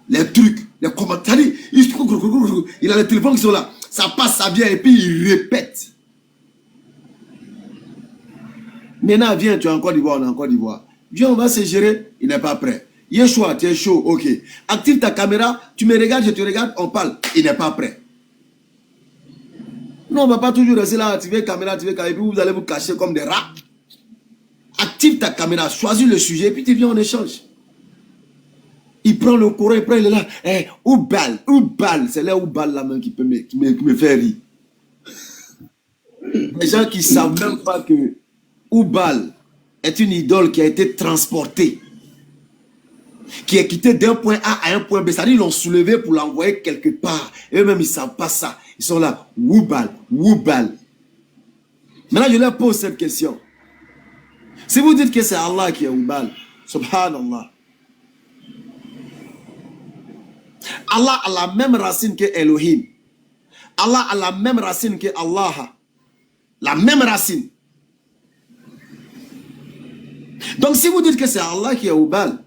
les trucs, les commentaires. Il a les téléphones qui sont là. Ça passe, ça vient, et puis il répète. Maintenant, viens, tu es en Côte d'Ivoire, on est en Côte d'Ivoire. Viens, on va se gérer. Il n'est pas prêt. Yeshua, tu es chaud, ok. Active ta caméra, tu me regardes, je te regarde, on parle. Il n'est pas prêt. Non, on ne va pas toujours rester là, activer la caméra, et puis vous allez vous cacher comme des rats. Active ta caméra, choisis le sujet, et puis tu viens en échange. Il prend le courant, il est là. Eh, Oubal. C'est là Oubal là même qui peut me faire rire. Les gens qui ne savent même pas que Oubal est une idole qui a été transportée. qui est quitté d'un point A à un point B. C'est-à-dire, ils l'ont soulevé pour l'envoyer quelque part. Et eux-mêmes, ils ne savent pas ça. Ils sont là, Woubal, Woubal. Maintenant, je leur pose cette question. Si vous dites que c'est Allah qui est Woubal, subhanallah. Allah a la même racine que Elohim. Allah a la même racine que Allah. La même racine. Donc, si vous dites que c'est Allah qui est Woubal,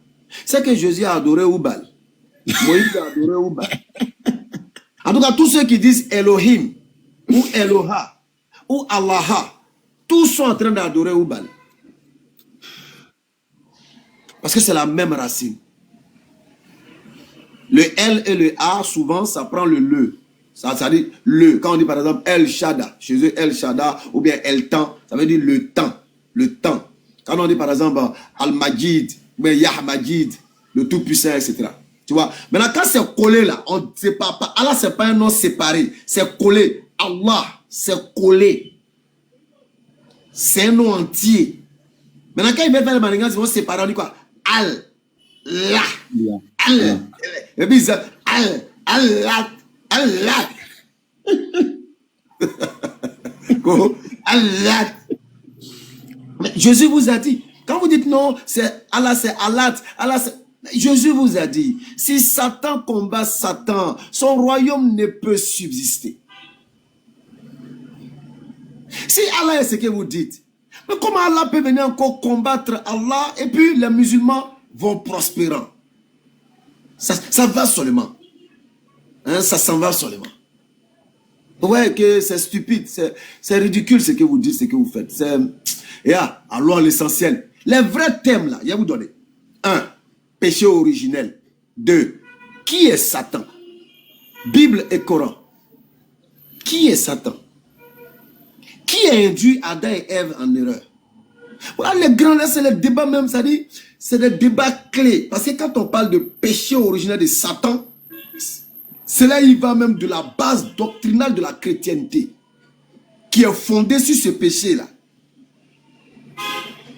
c'est que Jésus a adoré Woubal. Moïse a adoré Woubal. En tout cas, tous ceux qui disent Elohim, ou Eloha, ou Allah, tous sont en train d'adorer Woubal. Parce que c'est la même racine. Le L et le A, souvent, ça prend le. Ça veut dire le. Quand on dit par exemple El Shada, chez eux El Shada, ou bien El Temps, ça veut dire le temps. Le temps. Quand on dit par exemple Al-Majid, ou bien Yah-Majid, le Tout-Puissant, etc. Tu vois? Maintenant, quand c'est collé là, on ne sait pas. Allah, ce n'est pas un nom séparé. C'est collé. Allah, c'est collé. C'est un nom entier. Maintenant, quand ils veulent faire le manigance, ils vont séparer. On dit quoi? Al. La. Al. Et puis, Al. Allah. Allah. Allah. Mais Jésus vous a dit, quand vous dites non, c'est Allah, c'est Allah, Allah, c'est... Jésus vous a dit, si Satan combat Satan, son royaume ne peut subsister. Si Allah est ce que vous dites, mais comment Allah peut venir encore combattre Allah et puis les musulmans vont prospérer? Ça va seulement. Hein, ça s'en va seulement. Vous voyez que c'est stupide, c'est ridicule ce que vous dites, ce que vous faites. Allons à l'essentiel. Les vrais thèmes là, il y a vous donner. 1. Péché originel. 2. Qui est Satan? Bible et Coran. Qui est Satan? Qui a induit Adam et Ève en erreur? Voilà les grands là, c'est le débat même, ça dit, c'est des débats clés. Parce que quand on parle de péché originel de Satan, cela y va même de la base doctrinale de la chrétienté, qui est fondée sur ce péché-là.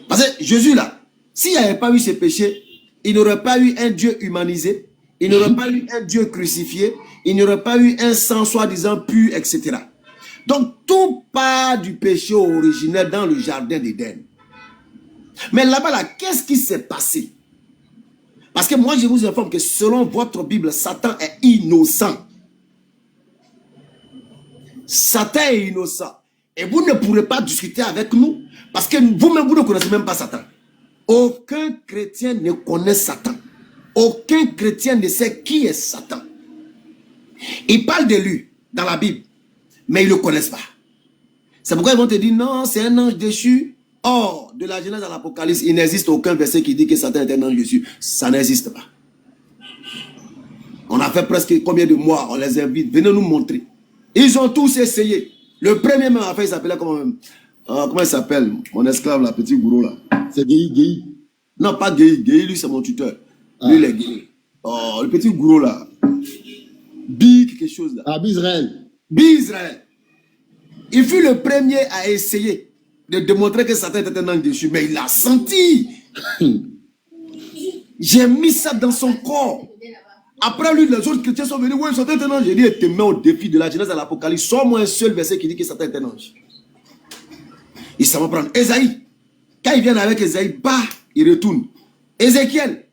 Parce que Jésus là, s'il n'y avait pas eu ce péché, il n'aurait pas eu un Dieu humanisé, il n'aurait pas eu un Dieu crucifié, il n'aurait pas eu un sang soi-disant pur, etc. Donc tout part du péché originel dans le jardin d'Éden. Mais là-bas, là, qu'est-ce qui s'est passé? Parce que moi, je vous informe que selon votre Bible, Satan est innocent. Satan est innocent. Et vous ne pourrez pas discuter avec nous parce que vous-même, vous ne connaissez même pas Satan. Aucun chrétien ne connaît Satan. Aucun chrétien ne sait qui est Satan. Il parle de lui dans la Bible, mais ils ne le connaissent pas. C'est pourquoi ils vont te dire, non, c'est un ange déchu. Or, de la Genèse à l'Apocalypse, il n'existe aucun verset qui dit que Satan est un ange déchu. Ça n'existe pas. On a fait presque combien de mois, on les invite, venez nous montrer. Ils ont tous essayé. Le premier même affaire, il s'appelait comment il s'appelle? Mon esclave, la petit gourou là. C'est Guéhi. Non, pas Guéhi. Guéhi, lui, c'est mon tuteur. Lui, il est Guéhi. Oh, le petit gourou là. Quelque chose là. Ah, Bizraël. Bizraël. Il fut le premier à essayer de démontrer que Satan était un ange déchu, mais il l'a senti. J'ai mis ça dans son corps. Après lui, les autres chrétiens sont venus, oui, Satan est un ange. J'ai dit, te mets au défi de la Genèse à l'Apocalypse. Sors-moi un seul verset qui dit que Satan est un ange. Il s'en va prendre. Ésaïe. Quand ils viennent avec Ésaïe, bah, il retourne. Ézéchiel,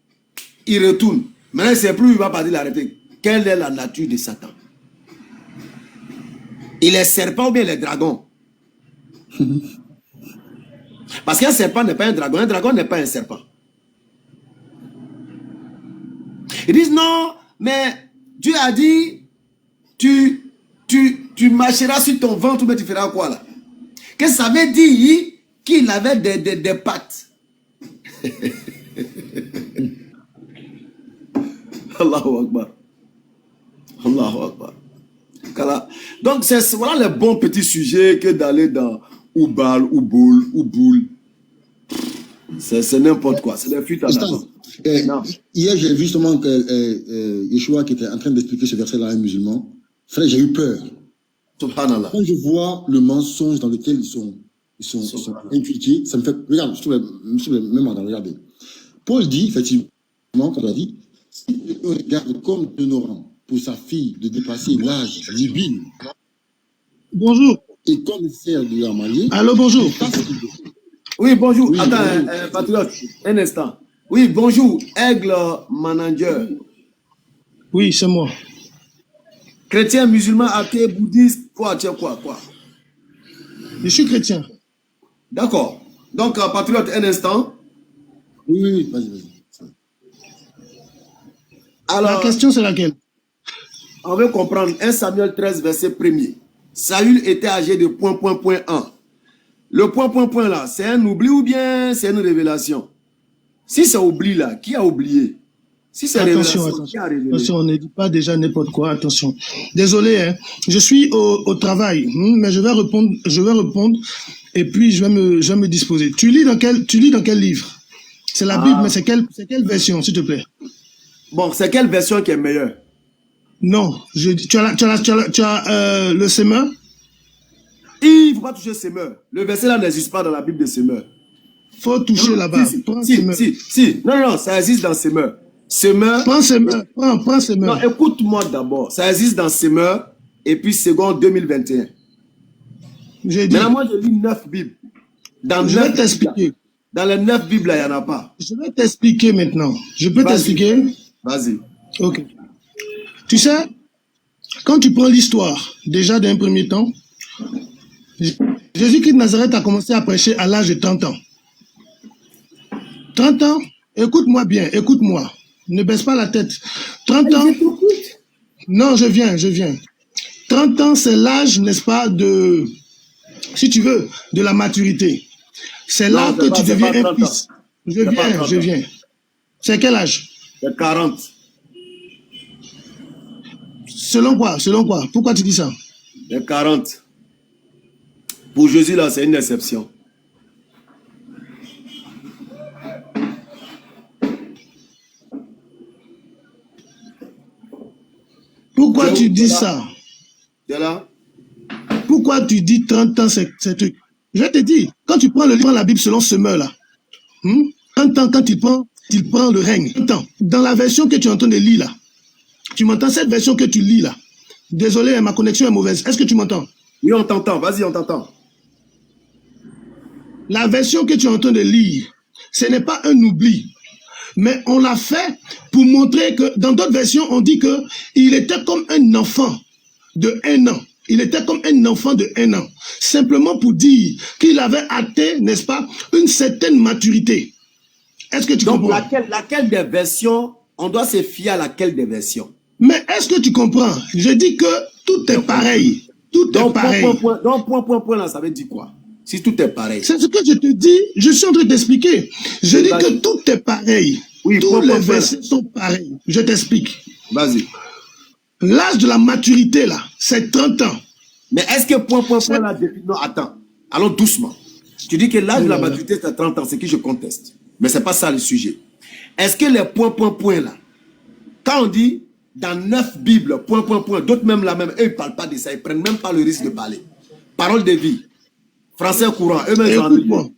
il retourne. Maintenant, il ne sait plus où il va partir l'arrêter. Quelle est la nature de Satan? Il est serpent ou bien les dragons? Parce qu'un serpent n'est pas un dragon n'est pas un serpent. Ils disent non, mais Dieu a dit, tu marcheras sur ton ventre, mais tu feras quoi là? Que ça veut dire qu'il avait des pattes. Allahu Akbar. Allahu Akbar. Donc voilà les bons petits sujets que d'aller dans Oubal, Ouboul, Ouboul. C'est n'importe quoi, c'est des fuites à la Hier, j'ai vu justement que Yeshua qui était en train d'expliquer ce verset-là à un musulman. Frère, j'ai eu peur. Subhanallah. Quand je vois le mensonge dans lequel ils sont inculqués, ça me fait... Regarde, je trouve même regardez. Paul dit, effectivement, comme tu as dit, si Dieu regarde comme ignorant pour sa fille de dépasser l'âge limite. Bonjour. Et comme il sert de la mariée. Allô, bonjour. Oui, bonjour. Oui, attends, bonjour. patriote, un instant. Oui, bonjour, Aigle Manager. Oui, c'est moi. Chrétien, musulman, athée, bouddhiste, quoi? Je suis chrétien. D'accord. Donc, patriote, un instant. Oui, vas-y. Alors, La question, c'est laquelle? on veut comprendre 1 Samuel 13, verset 1er. Saül était âgé de ... 1. Le ... là, c'est un oubli ou bien c'est une révélation? Si c'est oubli là, qui a oublié? Si c'est révélation, qui a révélé? Attention, on ne dit pas déjà n'importe quoi, attention. Désolé, hein. Je suis au travail, mais je vais répondre et puis je vais me disposer. Tu lis dans quel livre? C'est la Bible, mais c'est quelle version, s'il te plaît? Bon, c'est quelle version qui est meilleure? Non, tu as le semeur? Il ne faut pas toucher semeur. Le verset là n'existe pas dans la Bible de semeur. Faut toucher là-bas. Si. Non, ça existe dans semeur. Semeur. Prends semeur. Prends semeur. Non, écoute-moi d'abord. Ça existe dans semeur et puis seconde 2021. Maintenant, moi, je lis 9 Bibles. Je vais t'expliquer. Dans les 9 Bibles, il n'y en a pas. Je vais t'expliquer maintenant. Je peux t'expliquer? Vas-y. Ok. Tu sais, quand tu prends l'histoire, déjà d'un premier temps, Jésus-Christ de Nazareth a commencé à prêcher à l'âge de 30 ans. 30 ans, écoute-moi bien, écoute-moi. Ne baisse pas la tête. 30 ans. Non, je viens. 30 ans, c'est l'âge, n'est-ce pas, si tu veux, de la maturité. C'est là que tu deviens un fils. Je viens. C'est quel âge? C'est 40. Selon quoi? Pourquoi tu dis ça? C'est 40. Pour Jésus, là, c'est une exception. Pourquoi tu dis ça? C'est là? Pourquoi tu dis 30 ans, c'est truc? Je te dis, quand tu prends la Bible selon semeur là, 30 ans, quand il prend le règne, 30 ans, dans la version que tu es en train de lire là, tu m'entends cette version que tu lis là? Désolé, ma connexion est mauvaise. Est-ce que tu m'entends? Oui, on t'entend. Vas-y, on t'entend. La version que tu es en train de lire, ce n'est pas un oubli. Mais on l'a fait pour montrer que dans d'autres versions, on dit qu'il était comme un enfant de 1 an. Il était comme un enfant de 1 an. Simplement pour dire qu'il avait atteint, n'est-ce pas, une certaine maturité. Est-ce que tu comprends? Laquelle des versions, on doit se fier à laquelle des versions? Mais est-ce que tu comprends? Je dis que tout est pareil. Tout est pareil. Donc, point, là, ça veut dire quoi? Si tout est pareil. C'est ce que je te dis. Je suis en train de t'expliquer. Je dis que tout est pareil. Oui, tous les versets sont pareils. Je t'explique. Vas-y. L'âge de la maturité, là, c'est 30 ans. Mais est-ce que point, là, non, attends. Allons doucement. Tu dis que l'âge de la maturité, c'est 30 ans, c'est que je conteste. Mais c'est pas ça le sujet. Est-ce que les points, là, quand on dit dans 9 Bibles, point, d'autres même là même, eux, ils ne parlent pas de ça, ils ne prennent même pas le risque de parler. Parole de vie. Français courant, eux-mêmes, ils ont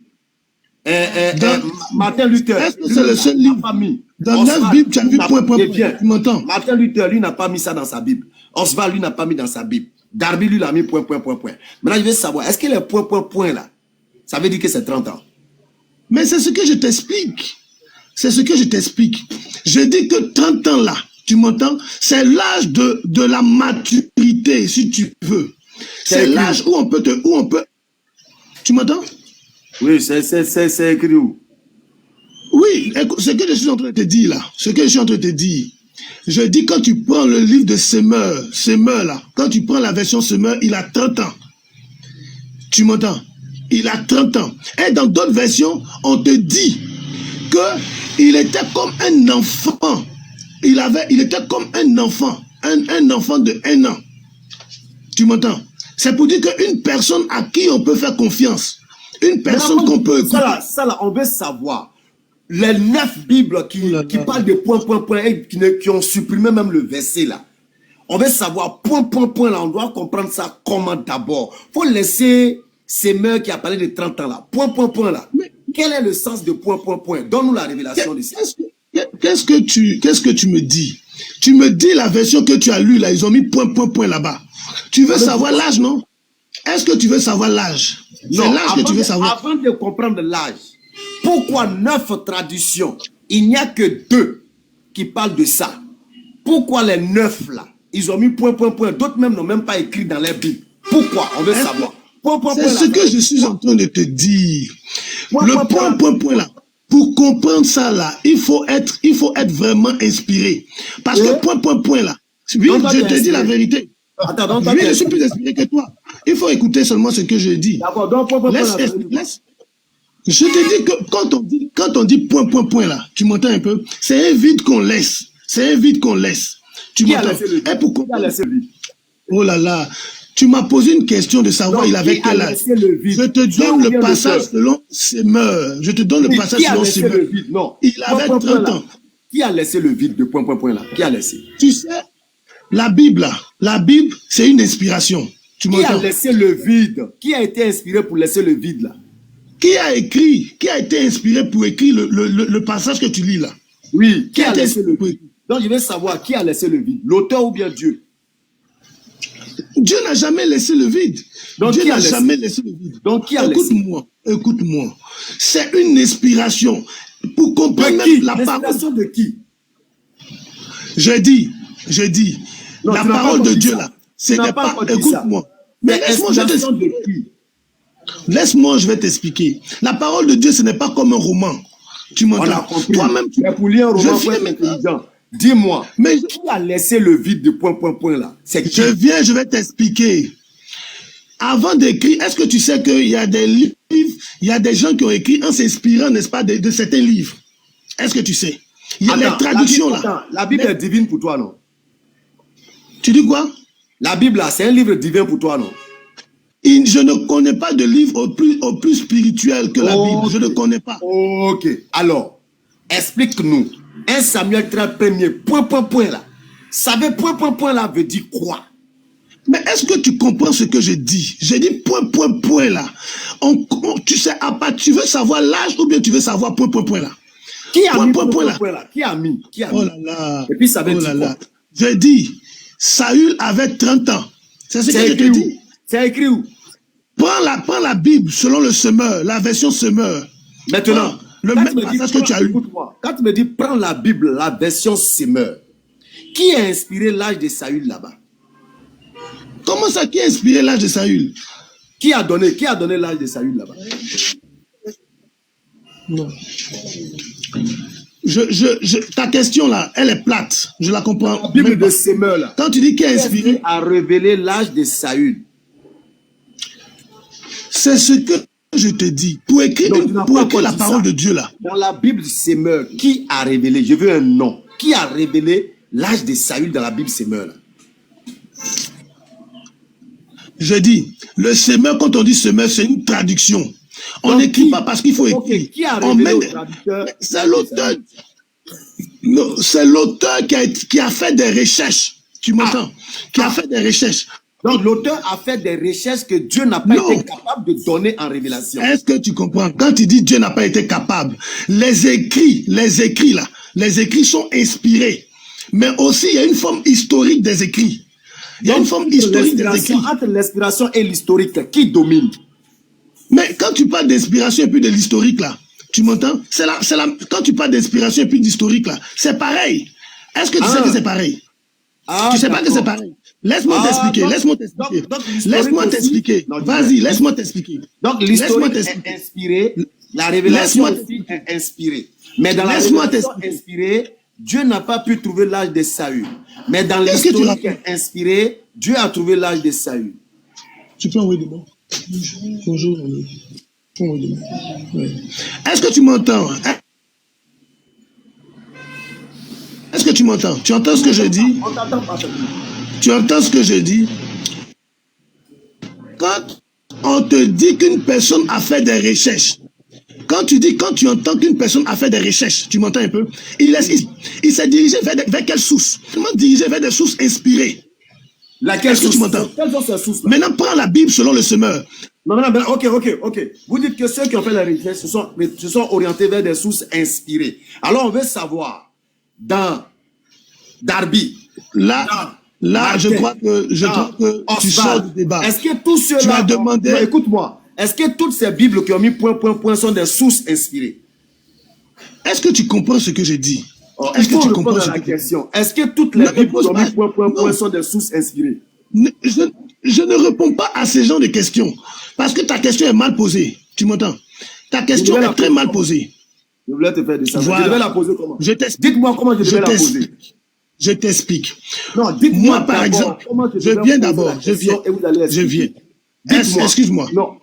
Martin Luther. Est-ce que c'est le seul livre? Dans 9 Bibles, tu as vu point. Tu m'entends? Martin Luther, lui, n'a pas mis ça dans sa Bible. Oswald, lui, n'a pas mis dans sa Bible. Darby, lui, l'a mis point. Maintenant, je veux savoir, est-ce que les point, là, ça veut dire que c'est 30 ans? Mais c'est ce que je t'explique. Je dis que 30 ans, là, tu m'entends? C'est l'âge de la maturité, si tu veux. C'est l'âge où on peut Tu m'entends? Oui, c'est écrit où? Oui, écoute, ce que je suis en train de te dire là, je dis quand tu prends le livre de Semeur là, quand tu prends la version Semeur, il a 30 ans. Tu m'entends? Il a 30 ans. Et dans d'autres versions, on te dit qu'il était comme un enfant. Il était comme un enfant de 1 an. Tu m'entends? C'est pour dire qu'une personne à qui on peut faire confiance, une personne qu'on peut écouter. Ça là, on veut savoir. Les 9 Bibles qui parlent de point, et qui ont supprimé même le verset là. On veut savoir point là, on doit comprendre ça comment d'abord. Faut laisser Semeur qui a parlé de 30 ans là. Point là. Mais quel est le sens de point? Donne-nous la révélation de ça. qu'est-ce que tu me dis? Tu me dis la version que tu as lue là, ils ont mis point là-bas. Tu veux savoir l'âge, non? Est-ce que tu veux savoir l'âge? C'est l'âge que tu veux savoir. Avant de comprendre l'âge, pourquoi 9 traditions? Il n'y a que 2 qui parlent de ça. Pourquoi les 9 là? Ils ont mis point. D'autres même n'ont même pas écrit dans leur Bible. Pourquoi? On veut savoir. C'est ce que je suis en train de te dire. Le point là. Pour comprendre ça là, il faut être vraiment inspiré. Parce que point là. Oui, je te dis la vérité. Attends, oui, je suis plus inspiré que toi. Il faut écouter seulement ce que je dis. D'accord, donc laisse. Je te dis que quand on dit point là, tu m'entends un peu? C'est un vide qu'on laisse. C'est un vide qu'on laisse. Tu m'entends? Et pour comprendre. Oh là là. Tu m'as posé une question de savoir il avait quel âge. Je te donne le passage selon ses mœurs. Je te donne le passage selon ses mœurs. Non. Il avait 30 ans. Qui a laissé le vide de point là? Qui a laissé? Tu sais, la Bible, c'est une inspiration. Tu qui a laissé le vide? Qui a été inspiré pour laisser le vide là? Qui a été inspiré pour écrire le passage que tu lis là? Oui, qui a laissé le vide? Donc je veux savoir qui a laissé le vide, l'auteur ou bien Dieu? Dieu n'a jamais laissé le vide. Donc, Dieu n'a jamais laissé le vide. Donc qui a Écoute-moi. C'est une inspiration pour comprendre même la parole. L'inspiration de qui? Je dis, non, la parole de Dieu là, ce n'est pas. Écoute-moi. Mais laisse-moi, je vais t'expliquer. La parole de Dieu, ce n'est pas comme un roman. Tu m'entends? Toi-même, tu as pour lire un roman, faut être intelligent. Dis-moi, qui a laissé le vide de point là? Je vais t'expliquer. Avant d'écrire, est-ce que tu sais qu'il y a des livres, il y a des gens qui ont écrit en s'inspirant, n'est-ce pas, de certains livres? Est-ce que tu sais? Il y a les traductions là. La Bible est divine pour toi, non? Tu dis quoi? La Bible là, c'est un livre divin pour toi, non? Je ne connais pas de livre au plus spirituel que la Bible. Je ne connais pas. Ok. Alors, explique-nous. 1 Samuel 13, point là. Savez point là veut dire quoi? Mais est-ce que tu comprends ce que je dis? J'ai dit point là. Tu sais, tu veux savoir l'âge ou bien tu veux savoir point là? Qui a mis point là? Qui a mis? Oh là là. Et puis ça veut dire quoi? Je dis, Saül avait 30 ans. C'est ce que je te dis. C'est écrit où? Prends la Bible selon le semeur, la version semeur. Maintenant, le même passage que tu as eu. Quand tu me dis prends la Bible, la version semeur, qui a inspiré l'âge de Saül là-bas? Comment ça, qui a inspiré l'âge de Saül? Qui a donné l'âge de Saül là-bas? Non. Ta question là, elle est plate. Je la comprends. La Bible de semeur là. Quand tu dis qui a inspiré, a révélé l'âge de Saül. C'est ce que je te dis. Pour écrire la parole de Dieu là. Dans la Bible semeur, qui a révélé? Je veux un nom. Qui a révélé l'âge de Saül dans la Bible semeur là? Je dis, le semeur, quand on dit semeur, c'est une traduction. On n'écrit pas parce qu'il faut écrire. Qui a révélé au traducteur? C'est l'auteur. Non, c'est l'auteur qui a fait des recherches. Tu m'entends? Qui a fait des recherches. Donc l'auteur a fait des recherches que Dieu n'a pas été capable de donner en révélation. Est-ce que tu comprends? Quand il dit Dieu n'a pas été capable, les écrits là, les écrits sont inspirés. Mais aussi, il y a une forme historique des écrits. Il y a une forme historique des écrits. Entre l'inspiration et l'historique, qui domine? Mais quand tu parles d'inspiration et puis de l'historique là, tu m'entends? Quand tu parles d'inspiration et puis d'historique là, c'est pareil. Est-ce que tu sais que c'est pareil? Tu sais pas que c'est pareil. Laisse-moi t'expliquer. Vas-y, laisse-moi t'expliquer. Donc l'historique est inspiré, la révélation aussi est inspirée. Mais dans la révélation inspirée, Dieu n'a pas pu trouver l'âge de Saül. Mais dans l'historique inspiré, Dieu a trouvé l'âge de Saül. Tu peux envoyer demain. Bonjour. Est-ce que tu m'entends? Est-ce que tu m'entends? Tu entends ce que je dis? On t'entend pas. Tu entends ce que je dis? Quand on te dit qu'une personne a fait des recherches, quand tu entends qu'une personne a fait des recherches, tu m'entends un peu? Il s'est dirigé vers quelle source? Il m'a dirigé vers des sources inspirées. Laquelle source? Tu m'entends? Quelles sont ces sources? Maintenant, prends la Bible selon le semeur. Non, ok. Vous dites que ceux qui ont fait la recherche se sont orientés vers des sources inspirées. Alors, on veut savoir, dans Darby, là, je crois que tu sors du débat. Est-ce que tous ceux-là... Tu as demandé... Écoute-moi. Est-ce que toutes ces Bibles qui ont mis point sont des sources inspirées? Est-ce que tu comprends ce que j'ai dit? Est-ce que tu comprends la question? Est-ce que toutes les Bibles qui ont mis point sont des sources inspirées? Je ne réponds pas à ces genres de questions. Parce que ta question est mal posée. Tu m'entends? Ta question est très mal posée. Je voulais te faire descendre. Voilà. Je devais la poser comment? Dites-moi comment je devais la poser. Je t'explique. Non, dites-moi. Moi, par exemple, je viens d'abord. Je viens. Excuse-moi. Non.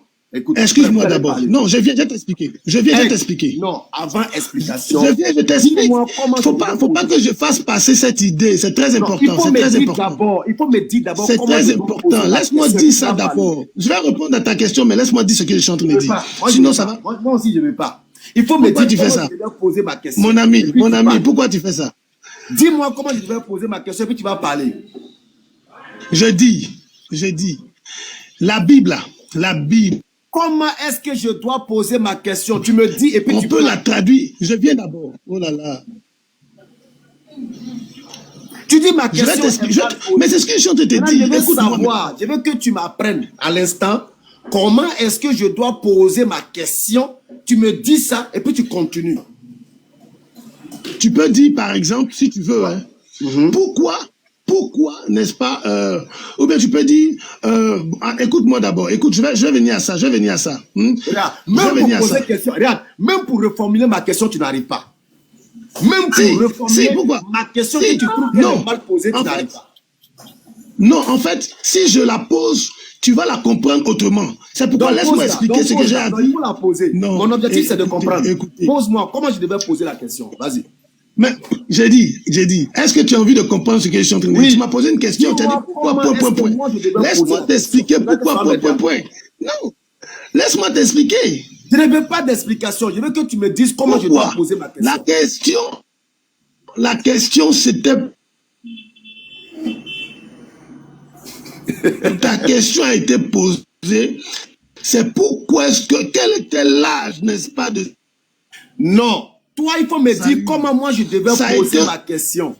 Excuse-moi d'abord. Non, je viens de t'expliquer. Non, avant explication. Je viens de t'expliquer. Faut pas que je fasse passer cette idée. C'est très important. Il faut me dire d'abord. C'est très important. Laisse-moi dire ça d'abord. Je vais répondre à ta question, mais laisse-moi dire ce que je suis en train de dire. Sinon, ça va. Moi aussi, je ne veux pas. Il faut me dire comment je vais poser ma question. Mon ami, pourquoi tu fais ça? Dis-moi comment je vais poser ma question et puis tu vas parler. Je dis, la Bible. Comment est-ce que je dois poser ma question? Tu me dis et puis tu peux la traduire. Je viens d'abord. Oh là là. Tu dis ma question. Mais c'est ce que je suis en train de te dire. Je veux que tu m'apprennes à l'instant comment est-ce que je dois poser ma question. Tu me dis ça et puis tu continues. Tu peux dire par exemple, si tu veux, hein, pourquoi, n'est-ce pas, ou bien tu peux dire, écoute-moi d'abord, écoute, je vais venir à ça. Regarde, même pour poser question, regarde, même pour reformuler ma question, tu n'arrives pas. Même pour reformuler ma question que tu trouves qu'elle est mal posée, tu n'arrives pas. Non, en fait, si je la pose, tu vas la comprendre autrement. C'est pourquoi laisse-moi expliquer ce que j'ai à dire. Il faut la poser. Non, mon objectif, c'est de comprendre. Pose-moi, comment je devais poser la question? Vas-y. Mais j'ai dit, est-ce que tu as envie de comprendre ce que je suis en train de dire? Tu m'as posé une question, tu as dit pourquoi, point. Laisse-moi t'expliquer pourquoi, point. Non, laisse-moi t'expliquer. Je ne veux pas d'explication, je veux que tu me dises comment je dois poser ma question. La question c'était... Ta question a été posée, c'est pourquoi quel était l'âge, n'est-ce pas, de... Non. Toi, il faut me dire comment moi je devais poser ma question.